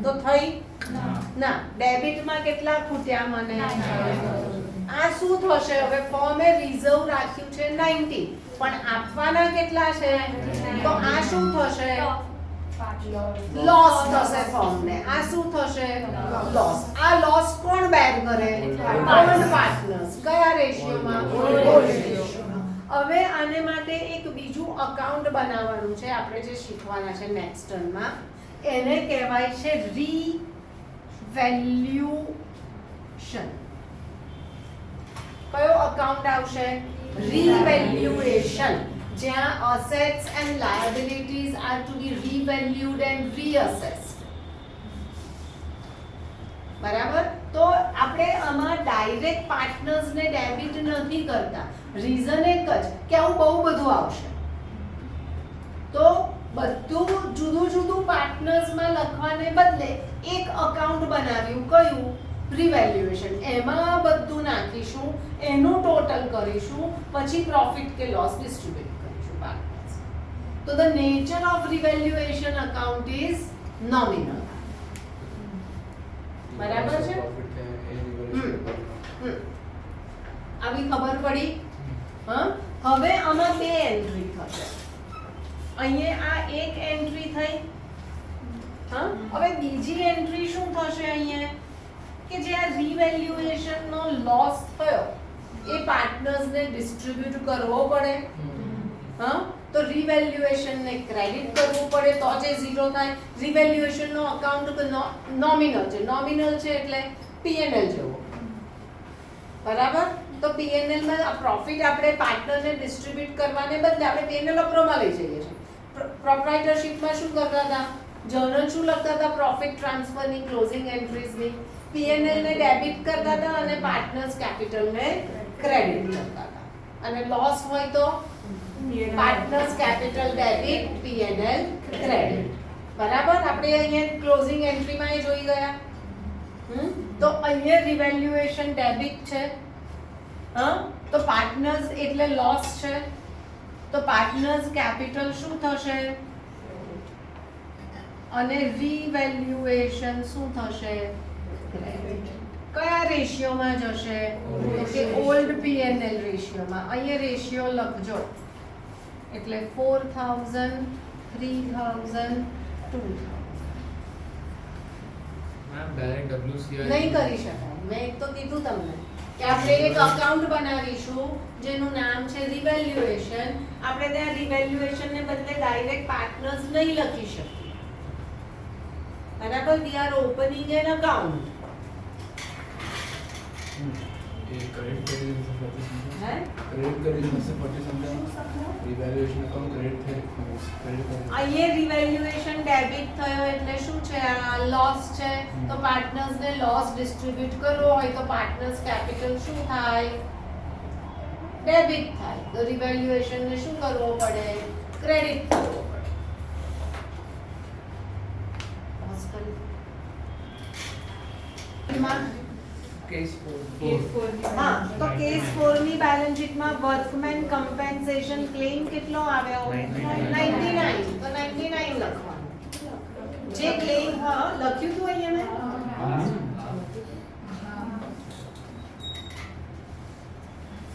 તો થઈ ના, ડેબિટમાં કેટલા ખૂટ્યા મને, આ શું થશે? હવે ફર્મે રિઝર્વ રાખ્યું છે 90 પણ આપવાના કેટલા છે? તો આ શું થશે? લોસ થશે ફર્મને. આ શું થશે? લોસ. આ લોસ કોણ બેર કરે? Bond partners. કયા રેશિયોમાં? બોન્ડ રેશિયોમાં. હવે આને માટે એક બીજું અકાઉન્ટ બનાવવાનું છે, આપણે જે શીખવાના છે નેક્સ્ટ ટર્નમાં. એને કહેવાય છે રીવેલ્યુએશન. કયો અકાઉન્ટ આવશે? રીવેલ્યુએશન. જ્યાં assets and liabilities are to be revalued and reassessed. બરાબર? તો આપણે આમાં ડાયરેક્ટ પાર્ટનર્સને ડેબિટ નથી કરતા. રીઝન એક જ કે આવું બહુ બધું આવશે. તો બધું જુદું જુદું પાર્ટનર્સમાં લખવાને બદલે એક અકાઉન્ટ બનાવ્યું. કયું? રિવેલ્યુએશન. એમાં બધું નાખીશું, એનું ટોટલ કરીશું, પછી પ્રોફિટ કે લોસ ડિસ્ટ્રીબ્યુટ કરીશું પાર્ટનર્સ. તો the nature of રિવેલ્યુએશન account is nominal. બરાબર છે? આવી ખબર પડી? હા. હવે આમાં બે એન્ટ્રી થશે. અહીંયા આ એક એન્ટ્રી થઈ. હા. હવે બીજી એન્ટ્રી શું થશે અહીંયા? કે જે આ રિવેલ્યુએશન નો લોસ થયો એ પાર્ટનર્સને ડિસ્ટ્રીબ્યુટ કરવો પડે. હા. તો રિવેલ્યુએશન ને ક્રેડિટ કરવું પડે તો જે ઝીરો થાય. રિવેલ્યુએશન નો અકાઉન્ટ નોમિનલ છે. નોમિનલ છે એટલે P&L જેવો. બરાબર? તો P&L માં આ પ્રોફિટ આપણે પાર્ટનરને ડિસ્ટ્રીબ્યુટ કરવાને બદલે આપણે P&L અપ્રોમાં લઈ જઈએ છીએ. પ્રોપ્રાઇટરશિપમાં શું કરતા હતા? જર્નલ શું લખતા હતા? Profit ટ્રાન્સફરની closing એન્ટ્રીઝની. P&L ને ડેબિટ કરતા હતા અને પાર્ટનર્સ કેપિટલને ક્રેડિટ કરતા હતા. અને લોસ હોય તો partners capital debit, P&L credit. બરાબર? આપણે અહીંયા ક્લોઝિંગ એન્ટ્રીમાં એ જોઈ ગયા. તો અહીંયા રિવેલ્યુએશન ડેબિટ છે. હા. તો પાર્ટનર્સ એટલે લોસ છે. તો પાર્ટનર્સ કેપિટલ શું થશે? અને રિવેલ્યુએશન શું થશે? કયા રેશિયોમાં જશે? કે ઓલ્ડ P&L રેશિયોમાં. અહીંયા રેશિયો લખજો. એટલે 4000, 3000, 2000. મેમ ડાયરેક્ટ WCI નહીં કરી શકાય. મેં એક તો કીધું તમને કે આપણે એક અકાઉન્ટ બનાવીશું જેનું નામ છે રિવેલ્યુએશન. આપણે ત્યાં રિવેલ્યુએશન ને બદલે ડાયરેક્ટ પાર્ટનર્સ નહીં લખી શકીએ. બરાબર? We are opening an account. ये क्रेडिट करेंगे तो 40 હે? क्रेडिट करेंगे तो 40 समथिंग रिवैल्यूएशन अकाउंट क्रेडिट थे क्रेडिट અહીંયા રિવેલ્યુએશન ડેબિટ થયો એટલે શું છે? આ લોસ છે. તો પાર્ટનર્સ ને લોસ ડિસ્ટ્રીબ્યુટ કરવો હોય તો પાર્ટનર્સ કેપિટલ શું થાય? ડેબિટ થાય. તો રિવેલ્યુએશન ને શું કરવો પડે? ક્રેડિટ કરવો પડે. એમાં केस 4 હા. તો કેસ 4 ની બેલેન્સ શીટમાં વર્કમેન કમ્પેન્સેશન ક્લેમ કેટલો આવ્યો? 99. તો 99 લખવાનું. જે ક્લેમ હા લખ્યું હતું અહીંયા મેં.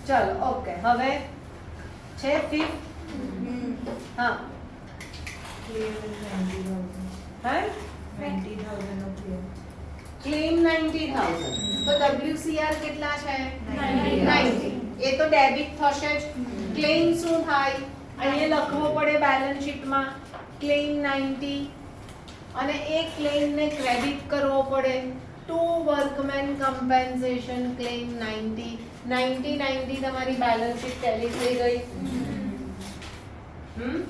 ચલો ઓકે. હવે છે 5th. હા. હે? ક્લેમ 90,000. તો WCR કેટલા છે? 90. એ તો ડેબિટ થશે જ. ક્લેમ શું થાય? અહીંયા લખવો પડે બેલેન્સ શીટમાં. ક્લેમ 90 અને એ ક્લેમ ને ક્રેડિટ કરવો પડે. Two workmen compensation claim 90. 90 તમારી બેલેન્સ શીટ ટેલી થઈ ગઈ. હમ.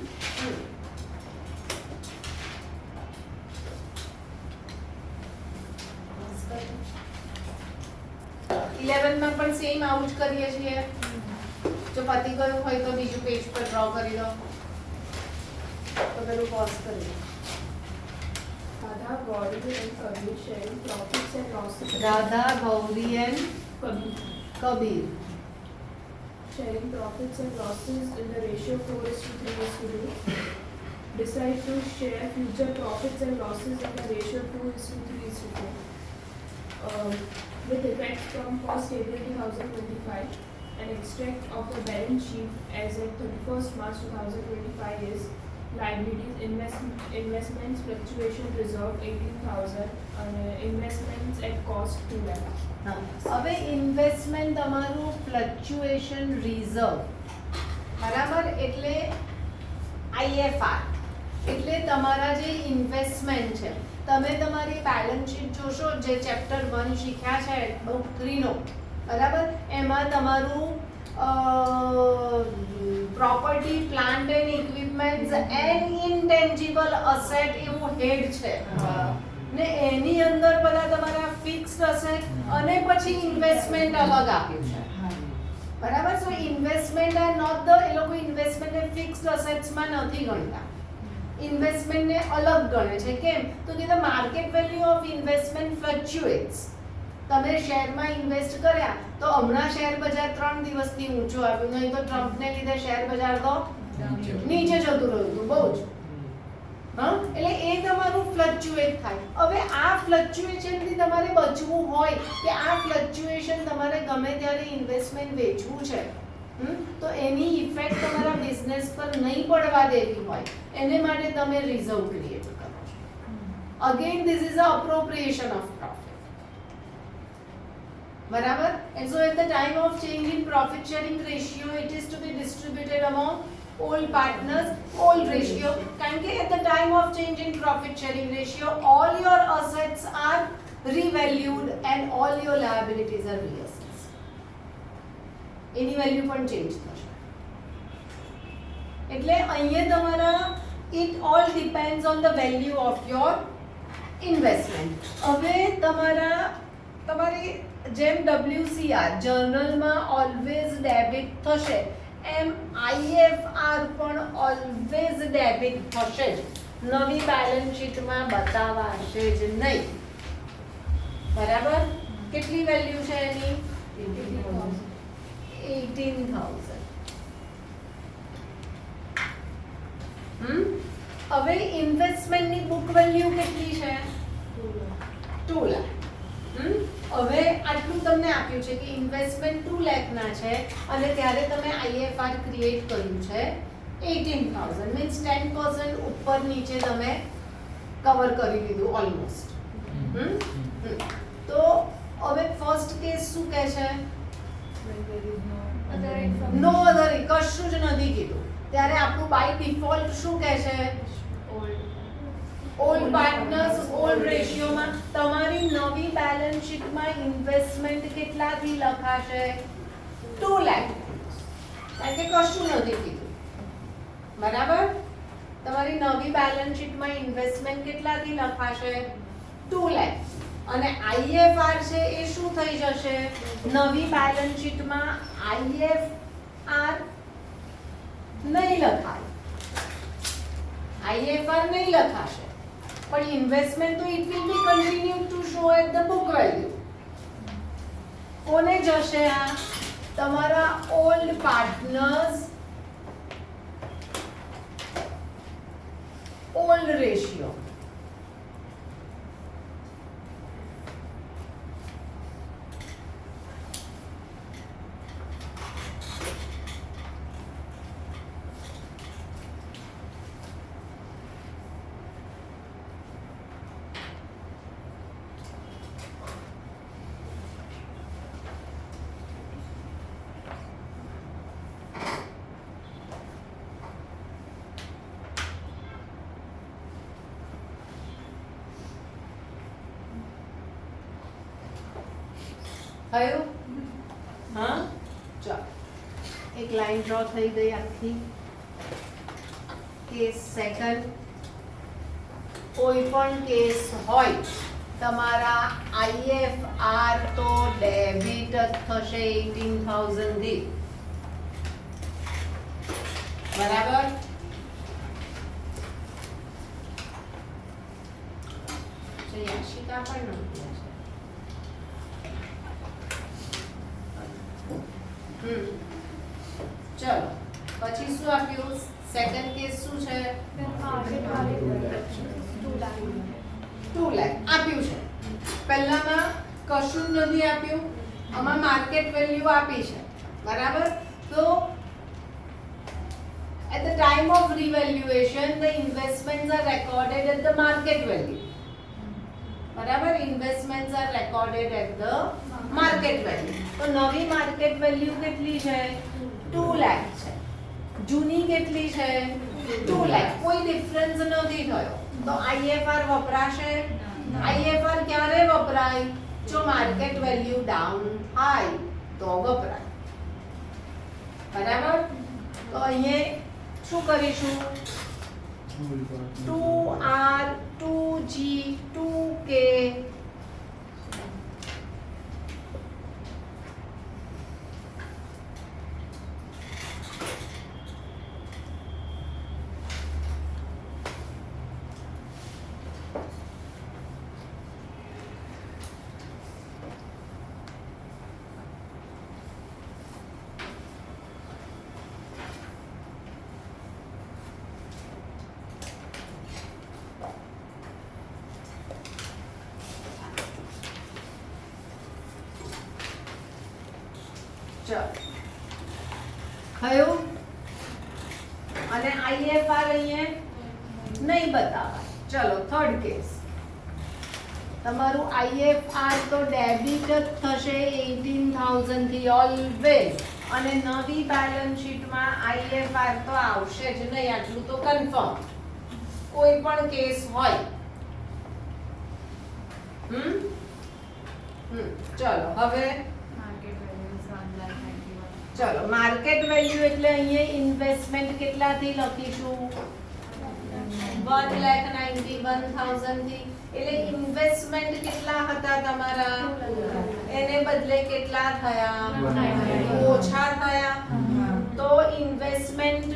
11 માં પણ સેમ આવું જ કરીએ છીએ. જો પતી ગયું હોય તો બીજું પેજ પર ડ્રો કરી દો. તો પેલું પોઝ કરી દો. Radha, Gauri and Kabir sharing profits and losses. Radha, Gauri and Kabir Sharing profits and losses in the ratio 4:3:2. Decide to share future profits and losses in the ratio 2:3:4. with effect from 1st April 2025, an extract of the balance sheet as at 31st March 2025 is liabilities, investments, fluctuation reserve 18,000, investments at cost 2 lakh. હવે investment તમારું fluctuation reserve, બરાબર, એટલે IFR એટલે તમારા જે investment છે, તમે તમારી બેલેન્સ શીટ જોશો જે ચેપ્ટર 1 શીખ્યા છે બુક 3 નો, બરાબર, એમાં તમારું property plant and equipments and intangible asset એવું હેડ છે ને એની અંદર બધા તમારા ફિક્સ્ડ અસેટ અને પછી ઇન્વેસ્ટમેન્ટ અલગ આપ્યું છે, બરાબર. સો ઇન્વેસ્ટમેન્ટ આર નોટ ધ, એ લોકો ઇન્વેસ્ટમેન્ટને ફિક્સ્ડ અસેટ્સમાં નથી ગણતા, ઇન્વેસ્ટમેન્ટને અલગ ગણે છે. કેમ? તો કે the market value of investment fluctuates. તમે શેરમાં ઇન્વેસ્ટ કર્યા તો હમણાં શેર બજાર 3 દિવસથી ઊંચું આવ્યું, નહીં તો ટ્રમ્પને લીધે શેર બજાર તો નીચે જતું રહ્યું હતું બહુ જ. હા, એટલે એ તમારું ફ્લક્ચ્યુએટ થાય. હવે આ ફ્લક્ચ્યુએશનથી તમારે બચવું હોય કે આ ફ્લક્ચ્યુએશન તમારે ગમે ત્યારે ઇન્વેસ્ટમેન્ટ વેચવું છે, તો એની ઇફેક્ટ તમારા બિઝનેસ પર નહીં પડવા દેવી હોય, એને માટે તમે રિઝર્વ ક્રિએટ કરો છો. Again this is a appropriation of profit, બરાબર. And so at the time of change in profit sharing ratio it is to be distributed among all partners, all ratio. કારણ કે at the time of change in profit sharing ratio, all your assets are revalued and all your liabilities are reassessed. Any value પણ change થશે. એટલે અહીંયા તમારા it all depends on the value of your investment. હવે તમારી જેમ WCR જર્નલમાં always debit થશે, એમ IFR પણ ઓલવેઝ ડેબિટ થશે જ, નવી બેલેન્સ શીટમાં બતાવાશે જ નહીં, બરાબર. કેટલી વેલ્યુ છે એની? 18,000. હવે ઇન્વેસ્ટમેન્ટની બુક વેલ્યુ કેટલી છે? 2 લાખ. હવે આટલું તમને આપ્યું છે કે ઇન્વેસ્ટમેન્ટ 2 લાખના છે અને ત્યારે તમે IFR ક્રિએટ કર્યું છે 18,000, મીન્સ 10% ઉપર નીચે તમે કવર કરી દીધું ઓલમોસ્ટ. તો હવે ફર્સ્ટ કેસ શું કહે છે? નો અધર, કશું જ નથી કીધું. ત્યારે આપણું બાય ડિફોલ્ટ શું કહે છે? ઓલ્ડ પાર્ટનર્સ ઓલ્ડ રેશિયોમાં તમારી નવી બેલેન્સ શીટમાં ઇન્વેસ્ટમેન્ટ કેટલાથી લખાશે? 2 લાખ, કારણ કે કશું નથી કીધું, બરાબર. તમારી નવી બેલેન્સ શીટમાં ઇન્વેસ્ટમેન્ટ કેટલાથી લખાશે? 2 લાખ. અને IFR છે એ શું થઈ જશે? નવી બેલેન્સ શીટમાં IFR નહીં લખાય, IFR નહીં લખાશે, પણ ઇન્વેસ્ટમેન્ટ તો it will be continue to show at the book value. કોને જશે આ? તમારા ઓલ્ડ પાર્ટનર્સ ઓલ્ડ રેશિયો. થયું? હા, ચાલો એક લાઈન ડ્રો થઈ ગઈ આખી. કેસ સેકન્ડ, કોઈ પણ કેસ હોય તમારા IFR તો ડેબિટ જ થશે 18,000 થી, બરાબર. યાશિકા પણ નથી. ચલો પછી શું આપ્યું? સેકન્ડ કેસ શું છે? 2 લાખ આપ્યું છે. પહેલામાં કશું જ નથી આપ્યું, આમાં માર્કેટ વેલ્યુ આપી છે, બરાબર? તો at the time of revaluation the investments are recorded at the market value, બરાબર? investments are recorded at the market value. તો નવી માર્કેટ વેલ્યુ કેટલી છે? 2 લાખ છે. જૂની કેટલી છે? 2 લાખ. કોઈ ડિફરન્સ નથી થયો. તો IFR વપરાશે? IFR ક્યારે વપરાય? જો માર્કેટ વેલ્યુ ડાઉન થાય તો વપરાય, બરાબર? તો અહીંયા શું કરીશું? 2R 2G 2K ચલો થયું. અને IFR અહીંયા નહીં બતાવાય. ચલો થર્ડ કેસ. તમારું IFR તો ડેબિટ જ થશે 18000 થી ઓલવેઝ, અને નવી બેલેન્સ શીટમાં IFR તો આવશે જ નહીં, આટલું તો કન્ફર્મ. કોઈ પણ કેસ હોય. ચલો હવે ચલો માર્કેટ વેલ્યુ એટલે અહીંયા ઇન્વેસ્ટમેન્ટ કેટલાથી લખીશું? 1,91,000 થી. એટલે ઇન્વેસ્ટમેન્ટ કેટલા હતા તમારા? એને બદલે કેટલા થયા? ઓછા થયા. તો ઇન્વેસ્ટમેન્ટ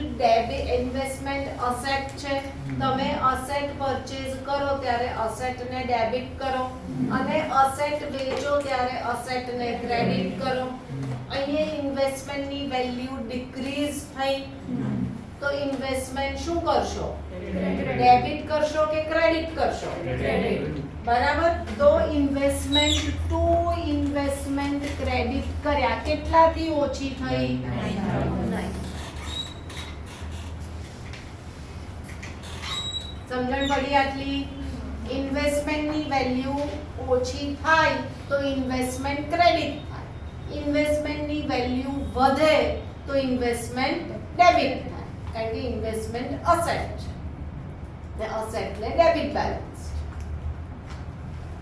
અસેટ છે. તમે અસેટ પરચેઝ કરો ત્યારે અસેટને ડેબિટ કરો, અને અસેટ વેચો ત્યારે અસેટને ક્રેડિટ કરો. અહીંયા ઇન્વેસ્ટમેન્ટની વેલ્યુ ડિક્રીઝ થઈ, તો ઇન્વેસ્ટમેન્ટ શું કરશો? ડેબિટ કરશો કે ક્રેડિટ કરશો? બરાબર? તો ઇન્વેસ્ટમેન્ટ ક્રેડિટ કર્યા કેટલાથી ઓછી થઈ? 9. સમજણ પડી આટલી? ઇન્વેસ્ટમેન્ટની વેલ્યુ ઓછી થાય તો ઇન્વેસ્ટમેન્ટ ક્રેડિટ થાય. ઇન્વેસ્ટમેન્ટની વેલ્યુ વધે તો ઇન્વેસ્ટમેન્ટ ડેબિટ થાય, કારણ કે ઇન્વેસ્ટમેન્ટ અસેટ છે ને અસેટને ડેબિટ બેલેન્સ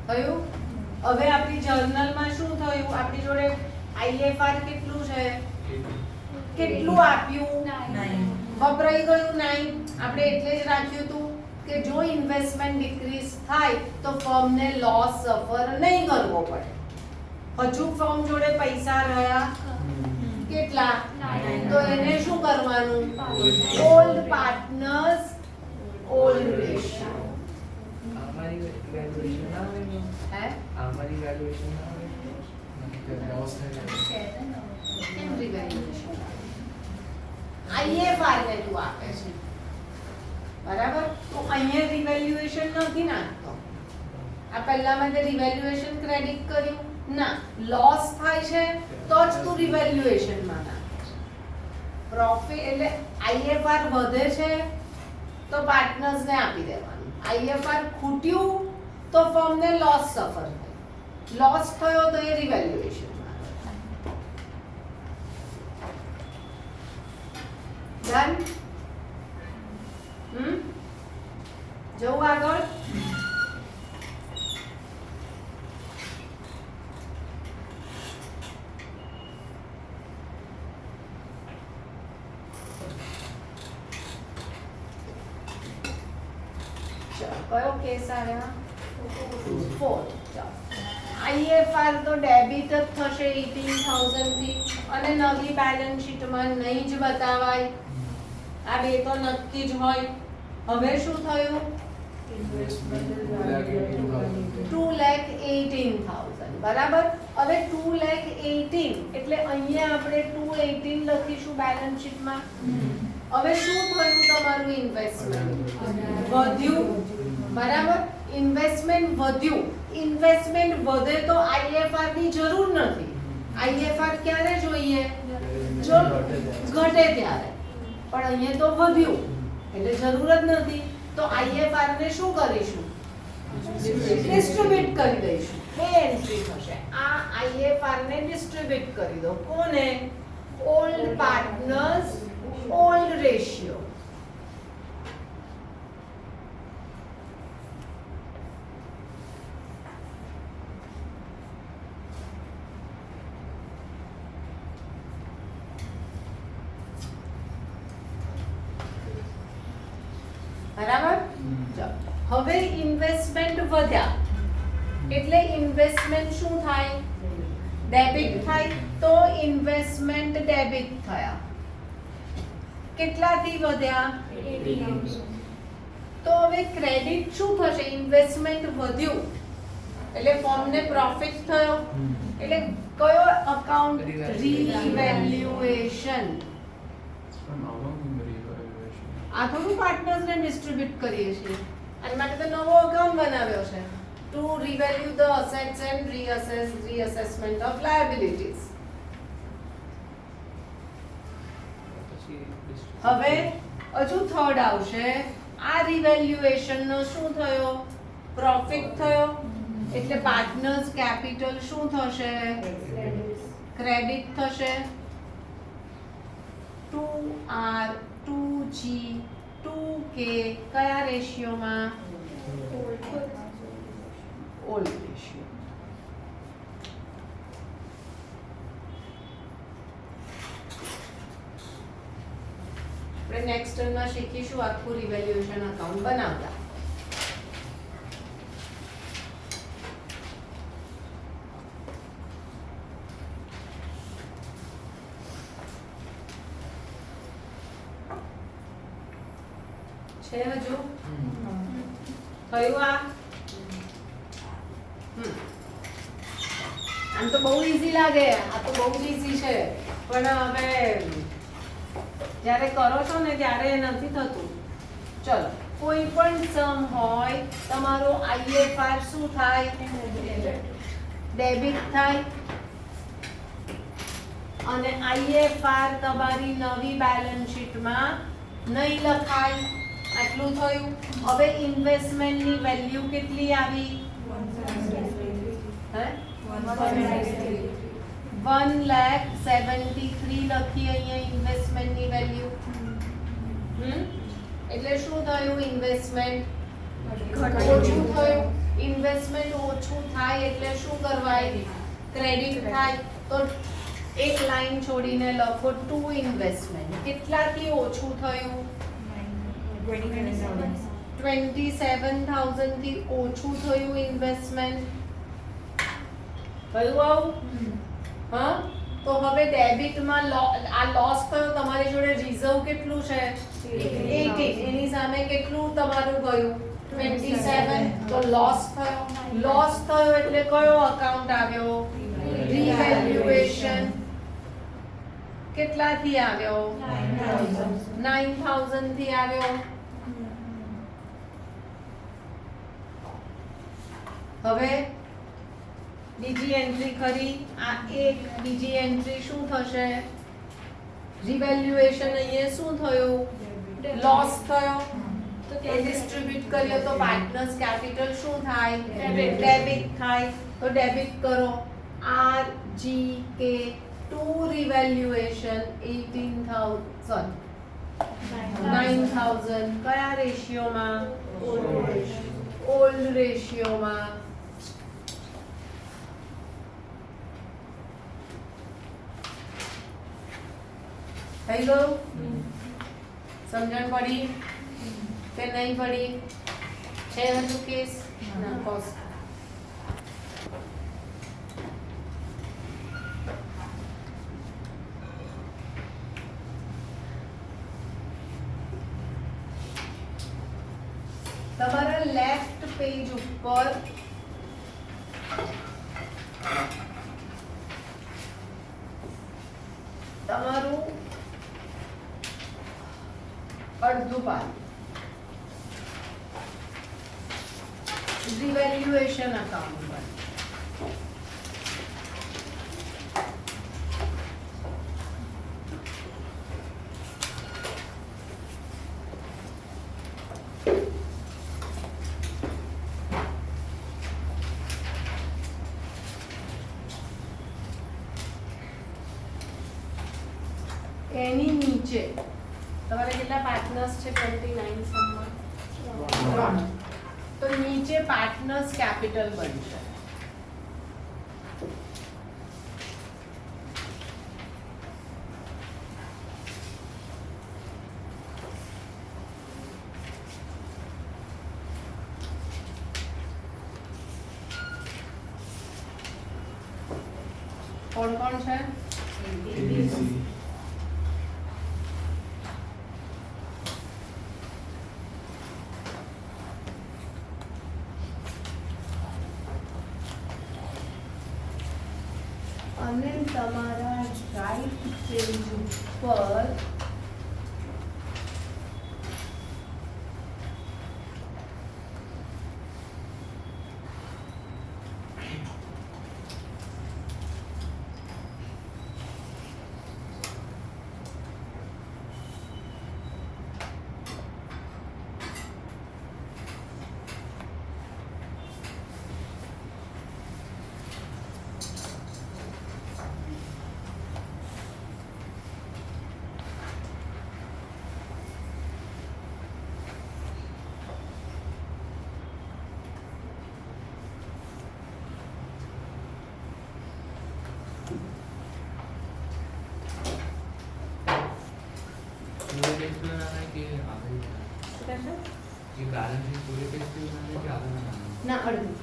થયું. હવે આપણી જર્નલમાં શું થયું? આપણી જોડે IFR કેટલું છે? કેટલું આપ્યું? 9. વપરાઈ ગયું 9. આપણે એટલે જ રાખ્યું હતું કે જો ઇન્વેસ્ટમેન્ટ ડિક્રીઝ થાય તો ફર્મને લોસ સફર નહીં કરવો પડે. હજુ ફર્મ જોડે પૈસા રહ્યા કેટલા? તો એને શું કરવાનું? Old partners old ratio. અમારી વેલ્યુએશન ના આવે ને? હે? અમારી વેલ્યુએશન ના આવે કે લોસ થાય? કેમ રિવેલ્યુએશન? IFR ને તું આપે છે, બરાબર? તો અહીંયા રિવેલ્યુએશન નથી નાખતો. આ પહેલામાં તે રિવેલ્યુએશન ક્રેડિટ કર્યું ના, લોસ થાય છે તો જ તું રિવેલ્યુએશન માં નાખે છે. પ્રોફિટ એટલે IFR વધે છે તો પાર્ટનર્સ ને આપી દેવાનું. IFR ખૂટ્યું તો ફર્મ ને લોસ સફર થાય. લોસ થયો તો એ રિવેલ્યુએશન માં ડન. જવું આગળ. કયો કેસ આવ્યા? 4. IFR તો ડેબિટ જ થશે 18000 થી, અને નવી બેલેન્સ શીટમાં નહીં જ બતાવાય. આ બે તો નક્કી જ હોય. હવે શું થયું? 2,18,000. બરાબર? હવે 2,18,000 એટલે અહીંયા આપણે 218 લખીશું બેલેન્સ શીટમાં. હવે શું થયું? તમારું ઇન્વેસ્ટમેન્ટ વધ્યું, બરાબર? ઇન્વેસ્ટમેન્ટ વધ્યું ઇન્વેસ્ટમેન્ટ વધે તો IFR ની જરૂર નથી. IFR ક્યારે જોઈએ? જો ઘટે ત્યારે. પણ અહીંયા તો વધ્યું એટલે જરૂર જ નથી. તો IFR ને શું કરીશું? ડિસ્ટ્રીબ્યુટ કરી દઈશું. બે એન્ટ્રી થશે. આ IFR ને ડિસ્ટ્રીબ્યુટ કરી દો. કોને? Old partners old ratio. બરાબર? હવે ઇન્વેસ્ટમેન્ટ વધ્યા એટલે ઇન્વેસ્ટમેન્ટ શું થાય? ડેબિટ થાય. તો ઇન્વેસ્ટમેન્ટ ડેબિટ થયા. કેટલાથી વધ્યા? 80,000. તો હવે ક્રેડિટ શું થશે? ઇન્વેસ્ટમેન્ટ વધ્યું એટલે ફર્મને પ્રોફિટ થયો. એટલે કયો અકાઉન્ટ? રીવેલ્યુએશન. આ થોડું પાર્ટનર્સને ડિસ્ટ્રીબ્યુટ કરીએ છીએ. અને માટે તો નવો અકાઉન્ટ બનાવ્યો છે. To revalue the assets and reassessment of liabilities. હવે હજુ થર્ડ આવશે. આ રિવેલ્યુએશન નો શું થયો? પ્રોફિટ થયો. એટલે પાર્ટનર્સ કેપિટલ શું થશે? ક્રેડિટ થશે. 2R 2G 2K કયા રેશિયોમાં? Old ratio. આપણે નેક્સ્ટ ટર્મમાં શીખીશું આખું રિવેલ્યુએશન અકાઉન્ટ બનાવતા. છે હજુ? થયું આ? આમ તો બહુ ઈઝી લાગે. આ તો બહુ જ ઈઝી છે. પણ હવે જ્યારે કરો છો ને ત્યારે નથી થતું. ચલો, કોઈ પણ સમ હોય તમારો IFR શું થાય? ડેબિટ થાય. અને IFR તમારી નવી બેલેન્સ શીટમાં નહીં લખાય. આટલું થયું. હવે ઇન્વેસ્ટમેન્ટની વેલ્યુ કેટલી આવી? 1,73,000 લખી અહીંયા ઇન્વેસ્ટમેન્ટની વેલ્યુ. એટલે શું થયું? ઇન્વેસ્ટમેન્ટ ઓછું થયું. ઇન્વેસ્ટમેન્ટ ઓછું થાય એટલે શું કરવાય? ક્રેડિટ થાય. તો એક લાઈન છોડીને લખો ટુ ઇન્વેસ્ટમેન્ટ. કેટલાથી ઓછું થયું? 27,000 થી ઓછું થયું ઇન્વેસ્ટમેન્ટ. થયું આવું? હા. તો હવે ડેબિટમાં આ લોસ થયો. તમારી જોડે રિઝર્વ કેટલું છે? 18. એની સામે કેટલું તમારું ગયું? 27. તો લોસ થયો. લોસ થયો એટલે કયો અકાઉન્ટ આવ્યો? રિવેલ્યુએશન. કેટલાથી આવ્યો? 9,000 થી આવ્યો. હવે બીજી એન્ટ્રી કરી. આ એક બીજી એન્ટ્રી શું થશે? રિવેલ્યુએશન. અહીંયા શું થયું? લોસ થયો. તો એ ડિસ્ટ્રીબ્યુટ કર્યો તો પાર્ટનર્સ કેપિટલ શું થાય? ડેબિટ થાય. તો ડેબિટ કરો. RGK ટુ રિવેલ્યુએશન 9,000 કયા રેશિયોમાં? ઓલ્ડ રેશિયોમાં. થઈ ગયું? સમજણ પડી કે નહીં પડી? છે હજુ કેસ? ના. કોસ્ટ. તમારા લેફ્ટ પેજ ઉપર તમારું અડધું પાન રિવેલ્યુએશન અકાઉન્ટ. એની નીચે તમારે કેટલા પાર્ટનર્સ છે 29 સમમાં? 3. તો નીચે પાર્ટનર્સ કેપિટલ બનશે. કોણ કોણ છે? ABC. અને તમારા રાઈટ પેજ ઉપર पूरे पेज पे बनाना है कि आधा ही बनाना શું કહેશો? है? ये बैलेंस शीट पूरे पेज पे बनाना है कि आधा बनाना है? ના અડધું.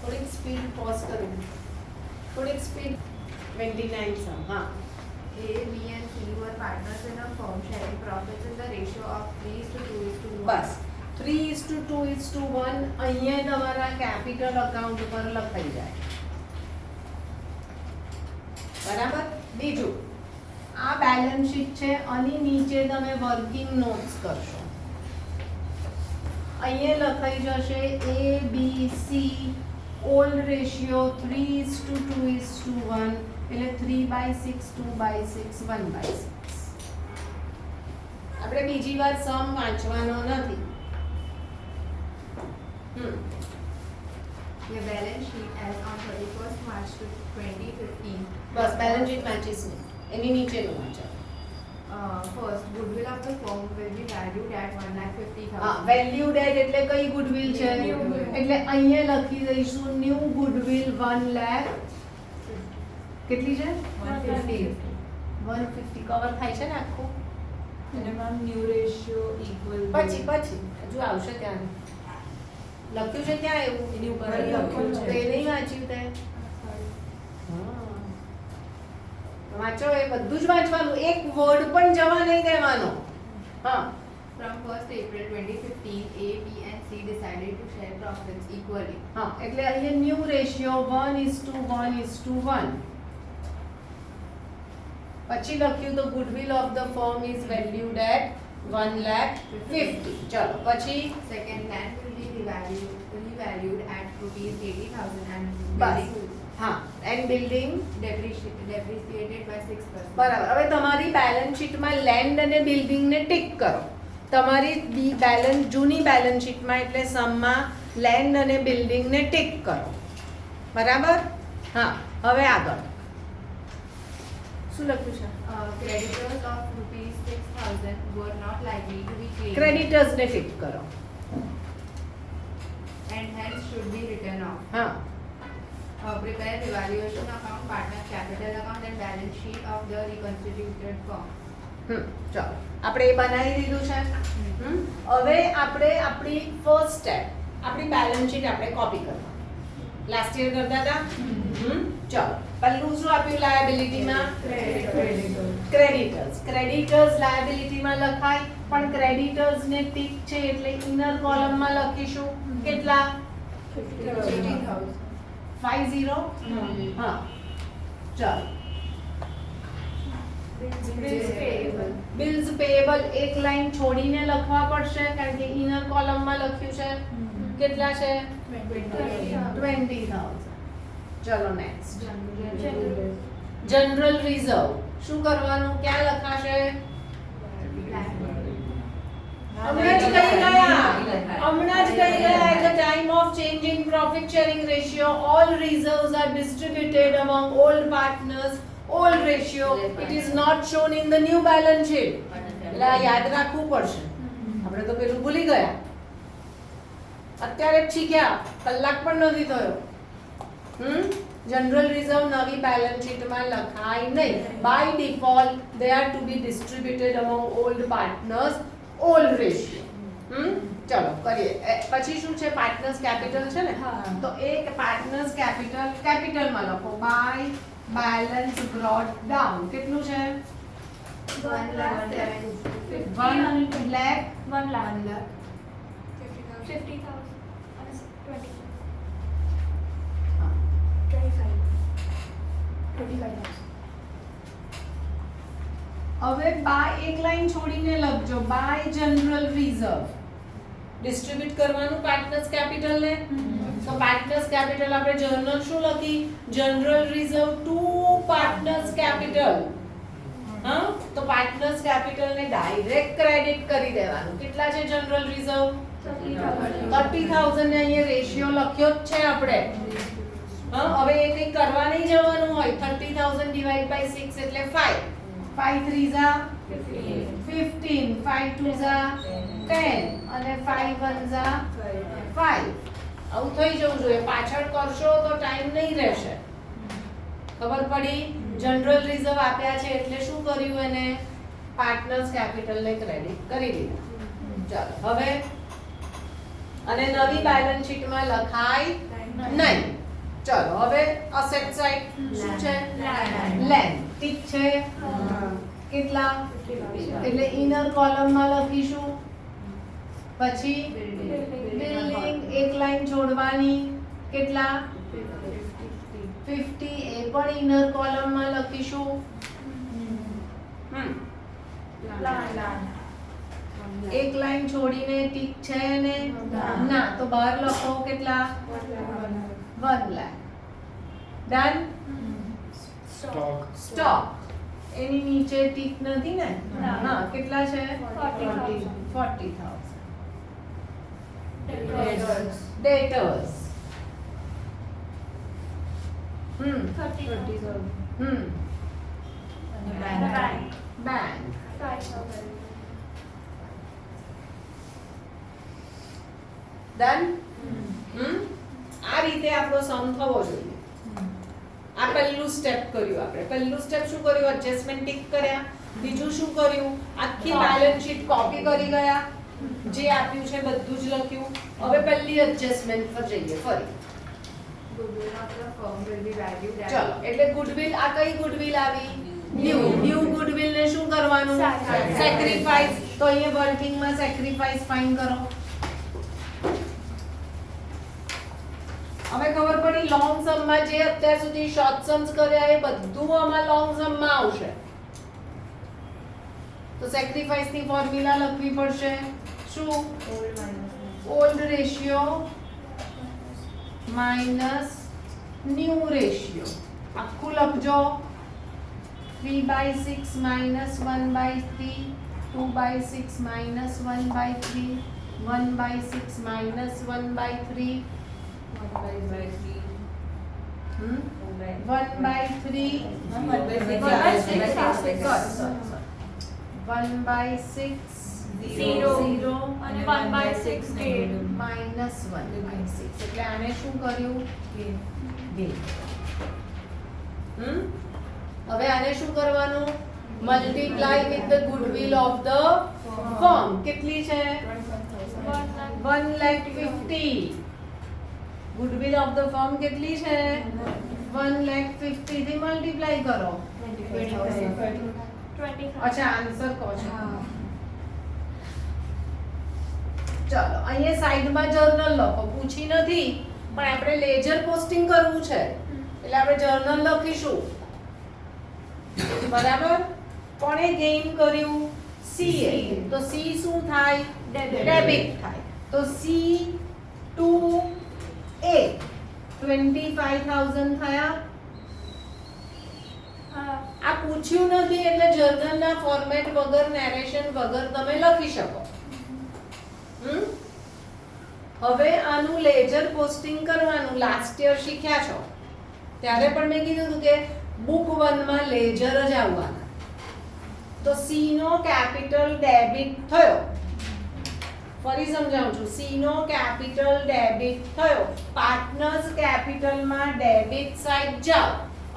થોડીક સ્પીડ પોઝ કરું. થોડીક સ્પીડ 29 સમ. હા. A, B and C were partners in a firm sharing profits in the ratio of 3:2:1. બસ 3:2:1 અહીંયા તમારા કેપિટલ અકાઉન્ટ ઉપર લખાઈ જાય. બરાબર. બીજું આ બેલેન્સ શીટ છે, આની નીચે તમે વર્કિંગ નોટ્સ કરશો. અહીંયા લખાઈ જશે A, B, C old ratio 3:2:1 એટલે 3/6, 2/6, 1/6. આપણે બીજી વાર સમ વાંચવાનો નથી. The balance sheet as on 31st March 2015. બસ બેલેન્સ શીટ વાંચીશ નહીં, એની નીચેનું વાંચો. First, goodwill of the firm will be valued at 1,50,000. હા, વેલ્યુ ડેટ એટલે કઈ ગુડવિલ છે? New goodwill. એટલે અહીંયા લખી દઈશું ન્યુ ગુડવિલ 1 લાખ. કેટલી છે? 150. 150 કવર થાય છે ને આખું? અને મેમ ન્યૂ રેશિયો ઇક્વલ પછી હજુ આવશે ત્યાં લખ્યું છે ત્યાં એવું એની ઉપર લખ્યું લખ્યું છે છે. તો એ નહીં વાંચ્યું તે? વાંચો, એ બધું જ વાંચવાનું, એક વર્ડ પણ જવા નહીં દેવાનો. હા. From 1st April 2015, A, B and C decided to share profits equally. હા, એટલે અહીંયા ન્યુ રેશિયો 1:1:1. પછી લખ્યું તો goodwill of the firm is valued at 1,50,000. ચલો પછી Second, land will be revalued at rupees 80,000 and bus. building હા, and building depreciated by 6%. બરાબર. હવે તમારી બેલેન્સ શીટમાં લેન્ડ અને બિલ્ડિંગને ટિક કરો. તમારી બેલેન્સ જૂની બેલેન્સ શીટમાં એટલે સમમાં લેન્ડ અને બિલ્ડિંગને ટિક કરો. બરાબર. હા, હવે આગળ શું લખ્યું છે? Creditors of rupees 6,000 were not likely to be claimed ક્રેડિટર્સને ટિક કરો. and hence should be written off. હા. Prepare evaluation account, partner capital account and balance sheet of the reconstituted firm. ચલો આપણે એ બનાવી દીધું છે. હવે આપણે આપણી ફર્સ્ટ સ્ટેપ, આપણી બેલેન્સ શીટ આપણે કોપી કરવાની. લાસ્ટ યર કરતા હતા. ચલો પહેલું શું આપ્યું લાયબિલિટીમાં? ક્રેડિટર્સ. ક્રેડિટર્સ લાયબિલિટીમાં લખાય પણ ક્રેડિટર્સ ને ટીક છે એટલે ઇનર કોલમમાં લખીશું કેટલા 50,000. 50 હા ચાલો બિલ્સ પેયેબલ એક લાઈન છોડીને લખવા પડશે કારણ કે ઇનર કોલમમાં લખ્યું છે કેટલા છે 20,000 ચલો નેક્સ્ટ જનરલ રિઝર્વ શું કરવાનું ક્યાં લખાશે હમણાં જ કહી ગયા at the time of change in profit sharing ratio all reserves are distributed among all partners all ratio it is not shown in the new balance sheet એટલે આ યાદ રાખવું પડશે આપણે તો પેલું ભૂલી ગયા અત્યારે જ શીખ્યા કલાક પણ નથી થયો જનરલ રિઝર્વ નવી બેલેન્સ શીટમાં લખાય નહીં by default they are to be distributed among old partners all ratio ચલો કરીએ પછી શું છે પાર્ટનર્સ કેપિટલ છે ને તો એક પાર્ટનર્સ કેપિટલમાં લખો બાય બેલેન્સ બ્રોટ ડાઉન કેટલું છે 1 lakh 1 lakh 1 lakh 50,000 and 25,000. હવે બાય એક લાઈન છોડીને લખજો બાય જનરલ રિઝર્વ ડિસ્ટ્રીબ્યુટ કરવાનું પાર્ટનર્સ કેપિટલ ને તો પાર્ટનર્સ કેપિટલ આપણે જનરલ શું લખી general reserve to partners capital હા તો પાર્ટનર્સ કેપિટલ ને ડાયરેક્ટ ક્રેડિટ કરી દેવાનું કેટલા છે જનરલ રિઝર્વ 30,000 ને અહીંયા રેશિયો લખ્યો જ છે આપણે હા હવે એ કંઈ કરવા નહીં જવાનું હોય 30,000 ડિવાઇડ બાય 6 એટલે 5 5 3 ઝા 15 5 2 ઝા 10 અને 5 1 ઝા 5 આવું થઈ જવું જોઈએ પાછળ કરશો તો ટાઈમ નહીં રહેશે ખબર પડી જનરલ રિઝર્વ આપ્યા છે એટલે શું કર્યું એને પાર્ટનર્સ કેપિટલ ને ક્રેડિટ કરી દીધું ચાલો હવે અને નવી બેલેન્સ શીટમાં લખાય નહીં ચલો હવે અસેટ સાઇડ શું છે લેન્ડ ઠીક છે કેટલા એટલે ઇનર કોલમમાં લખીશું પછી બિલ્ડિંગ એક લાઈન છોડવાની કેટલા 50 એ પણ ઇનર કોલમમાં લખીશું એક લાઈન છોડીને ટીક છે ને ના તો બહાર લખો કેટલા 1 lakh ડન સ્ટોક એની નીચે ટીક નથી ને ના કેટલા છે 40,000 ડેટર્સ બેંક ડન આ રીતે આપણો સમ થવો જોઈએ આ પહેલું સ્ટેપ કર્યું આપણે પહેલું સ્ટેપ શું કર્યું એડજસ્ટમેન્ટ ટિક કર્યા બીજું શું કર્યું આખી બેલેન્સ શીટ કોપી કરી ગયા જે આપ્યું છે બધું જ લખ્યું હવે પહેલી એડજસ્ટમેન્ટ પર જઈએ ફરી ચલો એટલે ગુડવિલ આ કઈ ગુડવિલ આવી ન્યુ ગુડવિલ ને શું કરવાનું સેક્રિફાઈસ તો અહીંયા વર્કિંગમાં સેક્રિફાઈસ ફાઇન કરો હવે ખબર પડી લોંગ સમ માં જે અત્યાર સુધી શોર્ટ સમ્સ કર્યા એ બધું આમાં લોંગ સમ માં આવશે તો સેક્રિફાઈસ ની ફોર્મ્યુલા લખવી પડશે શું old ratio minus new ratio આખું લખજો 3/6 minus 1/3 2/6 minus 1/3 1/6 minus 1/3 minus 1/6 એટલે આને શું કર્યું gain હવે આને શું કરવાનું multiply with the goodwill of the firm કેટલી છે 1,50,000 ગુડવિલ ઓફ ધ ફર્મ કેટલી છે 1,50,000 થી મલ્ટીપ્લાય કરો 20,000. અચ્છા આન્સર કહો છો ચાલો અહીંયા સાઈડમાં જર્નલ લખો, પૂછી નથી પણ આપણે લેજર પોસ્ટિંગ કરવું છે એટલે આપણે જર્નલ લખીશું. બરાબર. કોણે ગેઇન કર્યું? સીએ. તો સી શું થાય? ડેબિટ થાય. તો સી ટુ એ 25,000 થયા. આ પૂછ્યું નથી એટલે જર્નલના ફોર્મેટ વગર, નેરેશન વગર તમે લખી શકો. હવે આનું લેજર પોસ્ટિંગ કરવાનું. લાસ્ટ યર શીખ્યા છો ત્યારે પણ મેં કીધું હતું કે બુક 1 માં લેજર જ આવવાના. તો સી નો કેપિટલ ડેબિટ થયો. ફરી સમજાવું છું. સી નો કેપિટલ ડેબિટ થયો. પાર્ટનર્સ કેપિટલમાં ડેબિટ સાઈડ જાઓ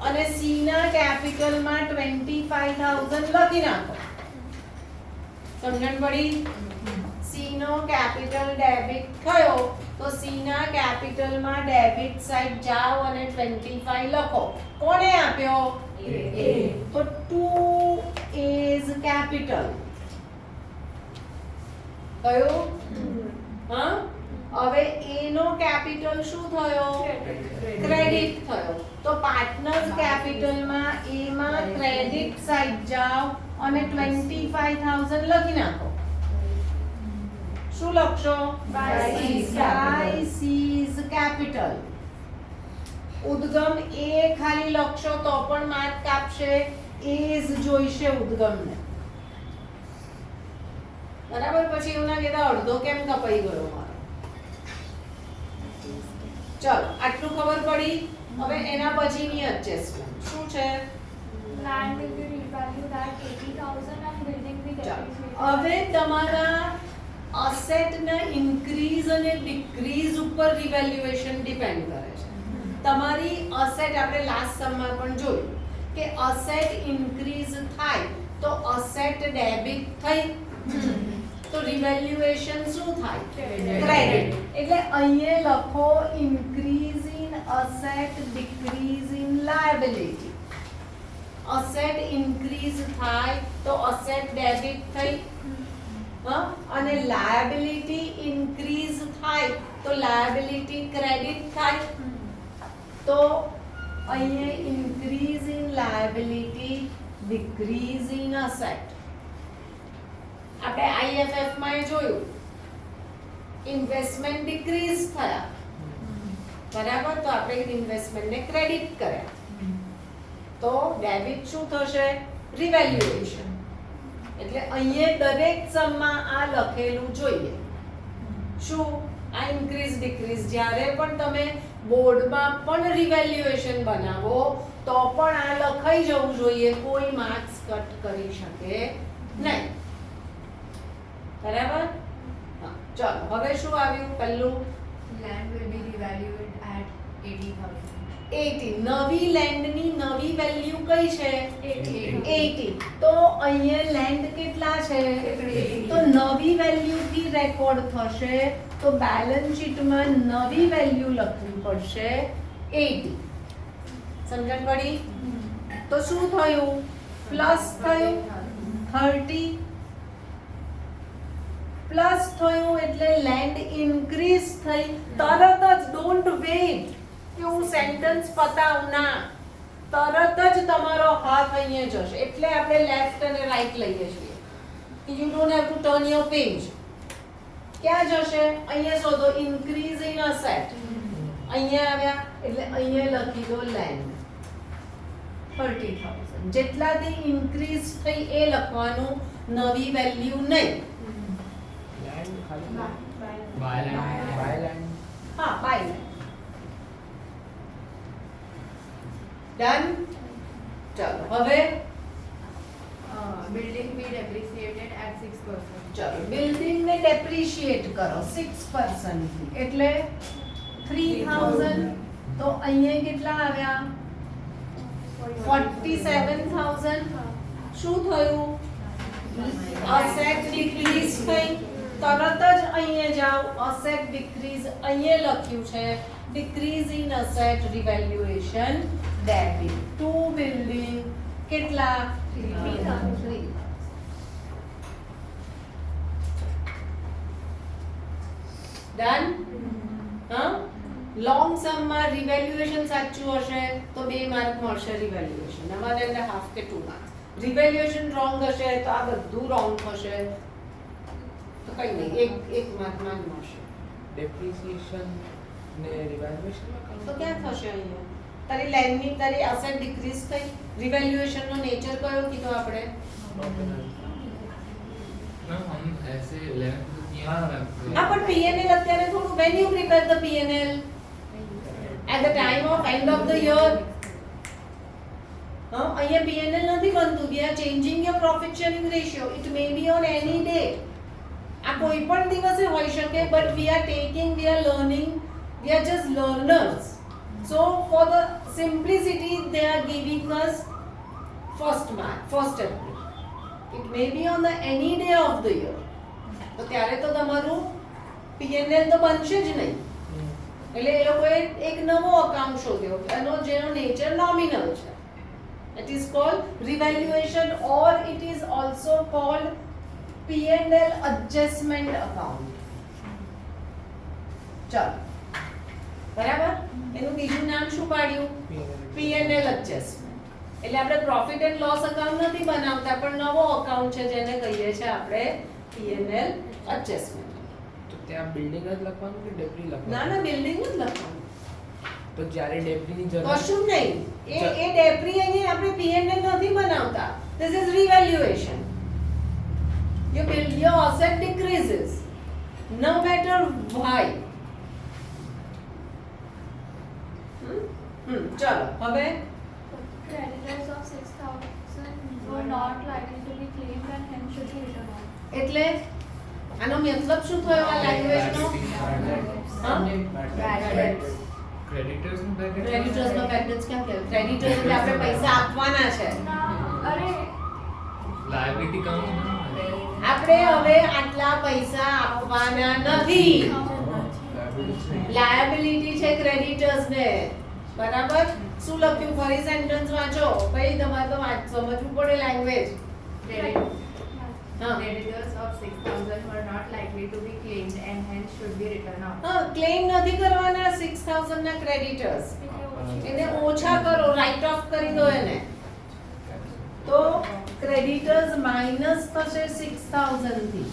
અને સી ના કેપિટલમાં 25,000 લખી નાખો. સમજણ પડી? સી નો કેપિટલ ડેબિટ થયો તો સી ના કેપિટલમાં ડેબિટ સાઈડ જાઓ અને 25 લખો. કોણે આપ્યો? એ. તો 2 is capital. કયું? હા. હવે એ નો કેપિટલ શું થયો? ક્રેડિટ થયો. તો પાર્ટનર્સ કેપિટલમાં એ માં ક્રેડિટ સાઈડ જાઓ અને 25,000 લખી નાખો. શું લખશો? By C is capital. ઉદ્ગમ એ ખાલી લખશો તો પણ માર્ક કાપશે. એ જ જોઈશે ઉદ્ગમને. બરાબર. પછી એવું ના કહેતા અડધો કેમ કપાઈ ગયો મારો. ચલો આટલું ખબર પડી. હવે એના પછીની એડજસ્ટમેન્ટ શું છે? Land will be revalued at 80,000 and building will ચાલો. depreciate. હવે તમારા અસેટ ના ઇન્ક્રીઝ અને ડિક્રીઝ ઉપર રિવેલ્યુએશન ડિપેન્ડ કરે છે. તમારી અસેટ આપણે લાસ્ટ સમમાં પણ જોયું કે અસેટ ઇન્ક્રીઝ થાય તો અસેટ ડેબિટ થઈ તો રિવેલ્યુએશન શું થાય? ક્રેડિટ. એટલે અહીંયા લખો increase in asset, decrease in liability. Asset increase થાય તો અસેટ ડેબિટ થઈ અને લાયબિલિટી ઇન્ક્રીઝ થાય તો લાયબિલિટી ક્રેડિટ થાય. તો અહીંયા increase in liability, decrease in asset. આપણે આઈએફએફ માં એ જોયું ઇન્વેસ્ટમેન્ટ ડિક્રીઝ થયા. બરાબર. તો આપણે ઇન્વેસ્ટમેન્ટને ક્રેડિટ કર્યા તો ડેબિટ શું થશે? રિવેલ્યુએશન. એટલે અહીંયા દરેક સમમાં આ લખેલું જોઈએ. શું? આ ઇન્ક્રીઝ ડિક્રીઝ. જ્યારે પણ તમે બોર્ડમાં પણ રિવેલ્યુએશન બનાવો તો પણ આ લખાઈ જવું જોઈએ. કોઈ માર્ક્સ કટ કરી શકે નહીં. બરાબર. હા. ચાલો હવે શું આવ્યું? પહેલું Land will be revalued at 80,000. 80. નવી લેન્ડની નવી વેલ્યુ કઈ છે? 80. તો અહીંયા લેન્ડ કેટલા છે? તો નવી વેલ્યુ થી રેકોર્ડ થશે તો બેલેન્સ શીટમાં નવી વેલ્યુ લખવી પડશે 80. સમજણ પડી? તો શું થયું? પ્લસ થયું 30. પ્લસ થયું એટલે લેન્ડ ઇન્ક્રીઝ થઈ. તરત જ ડોન્ટ વેટ કે હું સેન્ટેન્સ પતાવ ના. તરત જ તમારો હાથ અહીંયા જશે. એટલે આપણે લેફ્ટ અને રાઈટ લઈએ છીએ. You don't have to turn your page. ક્યાં જશે? અહીંયા શોધો ઇન્ક્રીઝ ઇન અસેટ. અહીંયા આવ્યા એટલે અહીંયા લખી દો લેન્ડ 30,000. જેટલાથી ઇન્ક્રીઝ થઈ એ લખવાનું, નવી વેલ્યુ નહીં. Land ખાલી By land. By land. હા, બાય લેન્ડ. ડન. ચાલો હવે building be depreciated at 6%. ચાલો બિલ્ડિંગ ને ડેપ્રિશિએટ કરો 6% થી. એટલે 3,000. તો અહીંયા કેટલા આવ્યા? 47,000. શું થયું? અસેટ ડિક્રીઝ થઈ. તરત જ અહીંયા જાઓ. અસેટ ડિક્રીઝ અહીંયા લખ્યું છે. Decrease in asset રિવેલ્યુએશન debit to building કેટલા? 3,000. ડન? હા, લોંગ સમ માં રિવેલ્યુએશન સાચું હશે તો 2 માર્ક મળશે રિવેલ્યુએશન, 1.5 કે 2 માર્ક. રિવેલ્યુએશન રોંગ હશે તો આ બધું રોંગ થશે તો કઈ નહીં, એક માર્કમાં જ મળશે. ડેપ્રિસિએશન ને રિવેલ્યુએશન તો ક્યાં થશે અહીંયા? તારી લેન્ડની તારી એસેટ ડિક્રીઝ થઈ, રિવેલ્યુએશન નો નેચર કયો કીધો આપણે? मैम हम ऐसे 11th तो किया है હા, પણ P&L અત્યારે થોડું when you prepare the P&L at the time of end of the year. હા, અહીંયા P&L નથી બનતું. We are changing your profit sharing ratio. It may be on any day. આ કોઈ પણ દિવસે હોઈ શકે, but we are learning, we are just learners. So for the simplicity they are giving us first April. It may be on the any day of the year. તો ત્યારે તો તમારું P&L તો બનશે જ નહીં. એટલે એ લોકોએ એક નવો અકાઉન્ટ શોધ્યો, એનો જેનો નેચર નોમિનલ છે. It is called revaluation, or it is also called P&L adjustment account. ચાલો, બરાબર? એનું બીજું નામ શું પાડ્યું? P&L adjustment. એટલે આપણે પ્રોફિટ એન્ડ લોસ અકાઉન્ટ નથી બનાવતા, પણ નવો અકાઉન્ટ છે જેને કહીએ છીએ આપણે P&L adjustment. તો ત્યાં બિલ્ડિંગ જ લખવાનું કે ડેબ્રી ના લખવાનું? ના, બિલ્ડિંગ જ લખવાનું, તો જ્યારે ડેબ્રીની જરૂર કશું નહીં. એ ડેબ્રી અહીંયા આપણે P&L નથી બનાવતા. This is revaluation. Your asset decreases no matter why. ચલો હવે Creditors of 6,000 were not likely to be claimed and hence should be written off. એટલે આનો મતલબ શું થયો આ લેંગ્વેજનો? હા, क्रेडिटर्स में पैकेट ક્રેડિટર્સ નો પેકેજ ક્યાં કે ક્રેડિટર્સ એટલે આપણે પૈસા આપવાના છે. અરે लायबिलिटी कम है ना આપણે હવે આટલા પૈસા આપવાના નથી. લાયબિલિટી છે ક્રેડિટર્સ ને, બરાબર? શું લખ્યું? ફરી સેન્ટેન્સ વાંચો. ભાઈ તમારે તો સમજવું પડે લેંગ્વેજ. હા, Creditors of 6,000 were not likely to be claimed and hence should be written off. હા, ક્લેમ નથી કરવાના 6000 ના ક્રેડિટર્સ. એને ઓછા કરો, રાઇટ ઓફ કરી દો એને. તો ક્રેડિટર્સ માઈનસ થશે 6000 થી.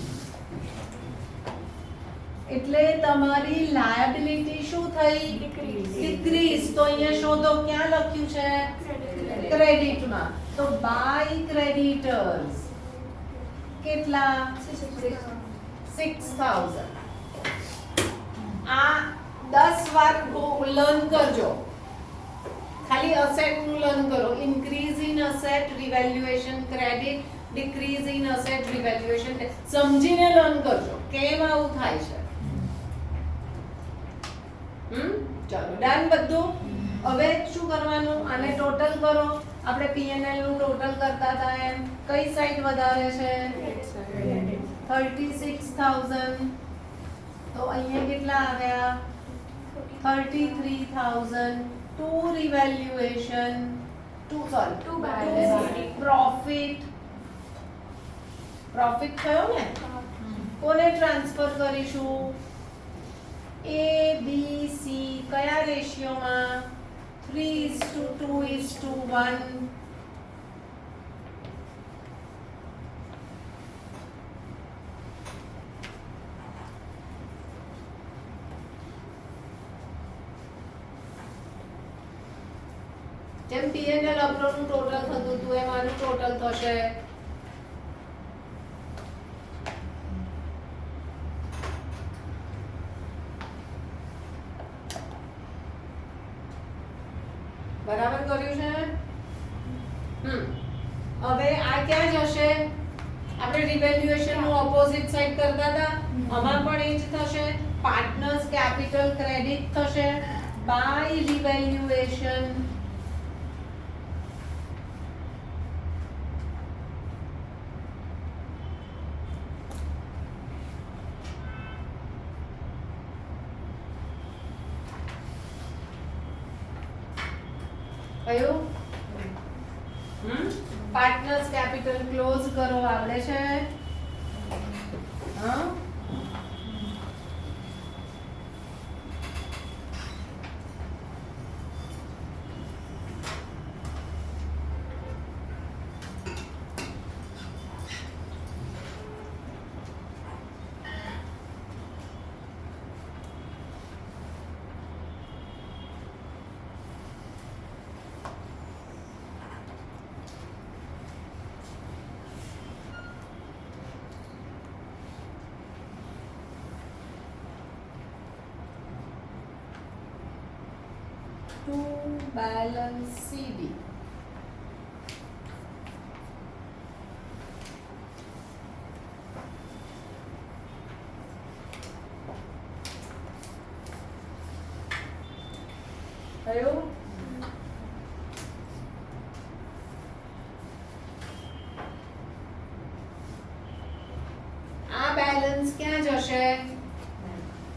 એટલે તમારી લાયબિલિટી શું થઈ? ડિક્રીઝ. તો અહીંયા શોધો, ક્યાં લખ્યું છે? ક્રેડિટમાં. તો બાય ક્રેડિટર્સ કેટલા? 6000. આ 10 વાર લર્ન કરજો. ખાલી અસેટ નું લર્ન કરો. Increase in asset રિવેલ્યુએશન credit, decrease in asset રિવેલ્યુએશન. સમજીને લર્ન કરજો કેમ આવું થાય છે. ચાલો, ડન બધું. હવે શું કરવાનું? આને ટોટલ કરો. આપણે P&L નું ટોટલ કરતા હતા એમ. કઈ સાઈડ વધારે છે? 36000. તો અહીંયા કેટલા આવ્યા? 33,000. ટુ રિવેલ્યુએશન, ટુ પ્રોફિટ થયો ને? કોને ટ્રાન્સફર કરીશું? A, B, C કયા રેશિયોમાં? 3:2:1. જેમ P&L અપરોનું ટોટલ થતું હતું એમ આનું ટોટલ થશે. બરાબર કર્યું છે? હવે આ ક્યાં જશે? આપણે રિવેલ્યુએશન નું ઓપોઝિટ સાઈડ કરતા હતા, આમાં પણ એ જ થશે. પાર્ટનર્સ કેપિટલ ક્રેડિટ થશે બાય રિવેલ્યુએશન. કયું? પાર્ટનર્સ કેપિટલ ક્લોઝ કરો આવડે છે? હા, to balance CD. થયું? આ બેલેન્સ ક્યાં જશે?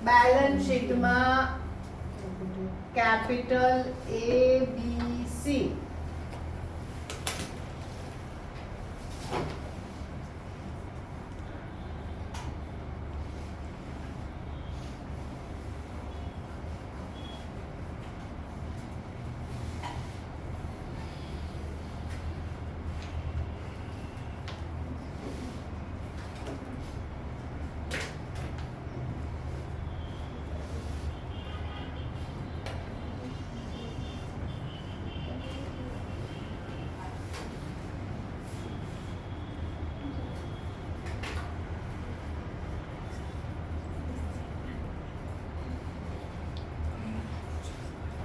બેલેન્સ શીટમાં કેપિટલ A B C.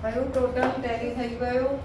કયું ટોટલ ટેલી થઈ ગયું?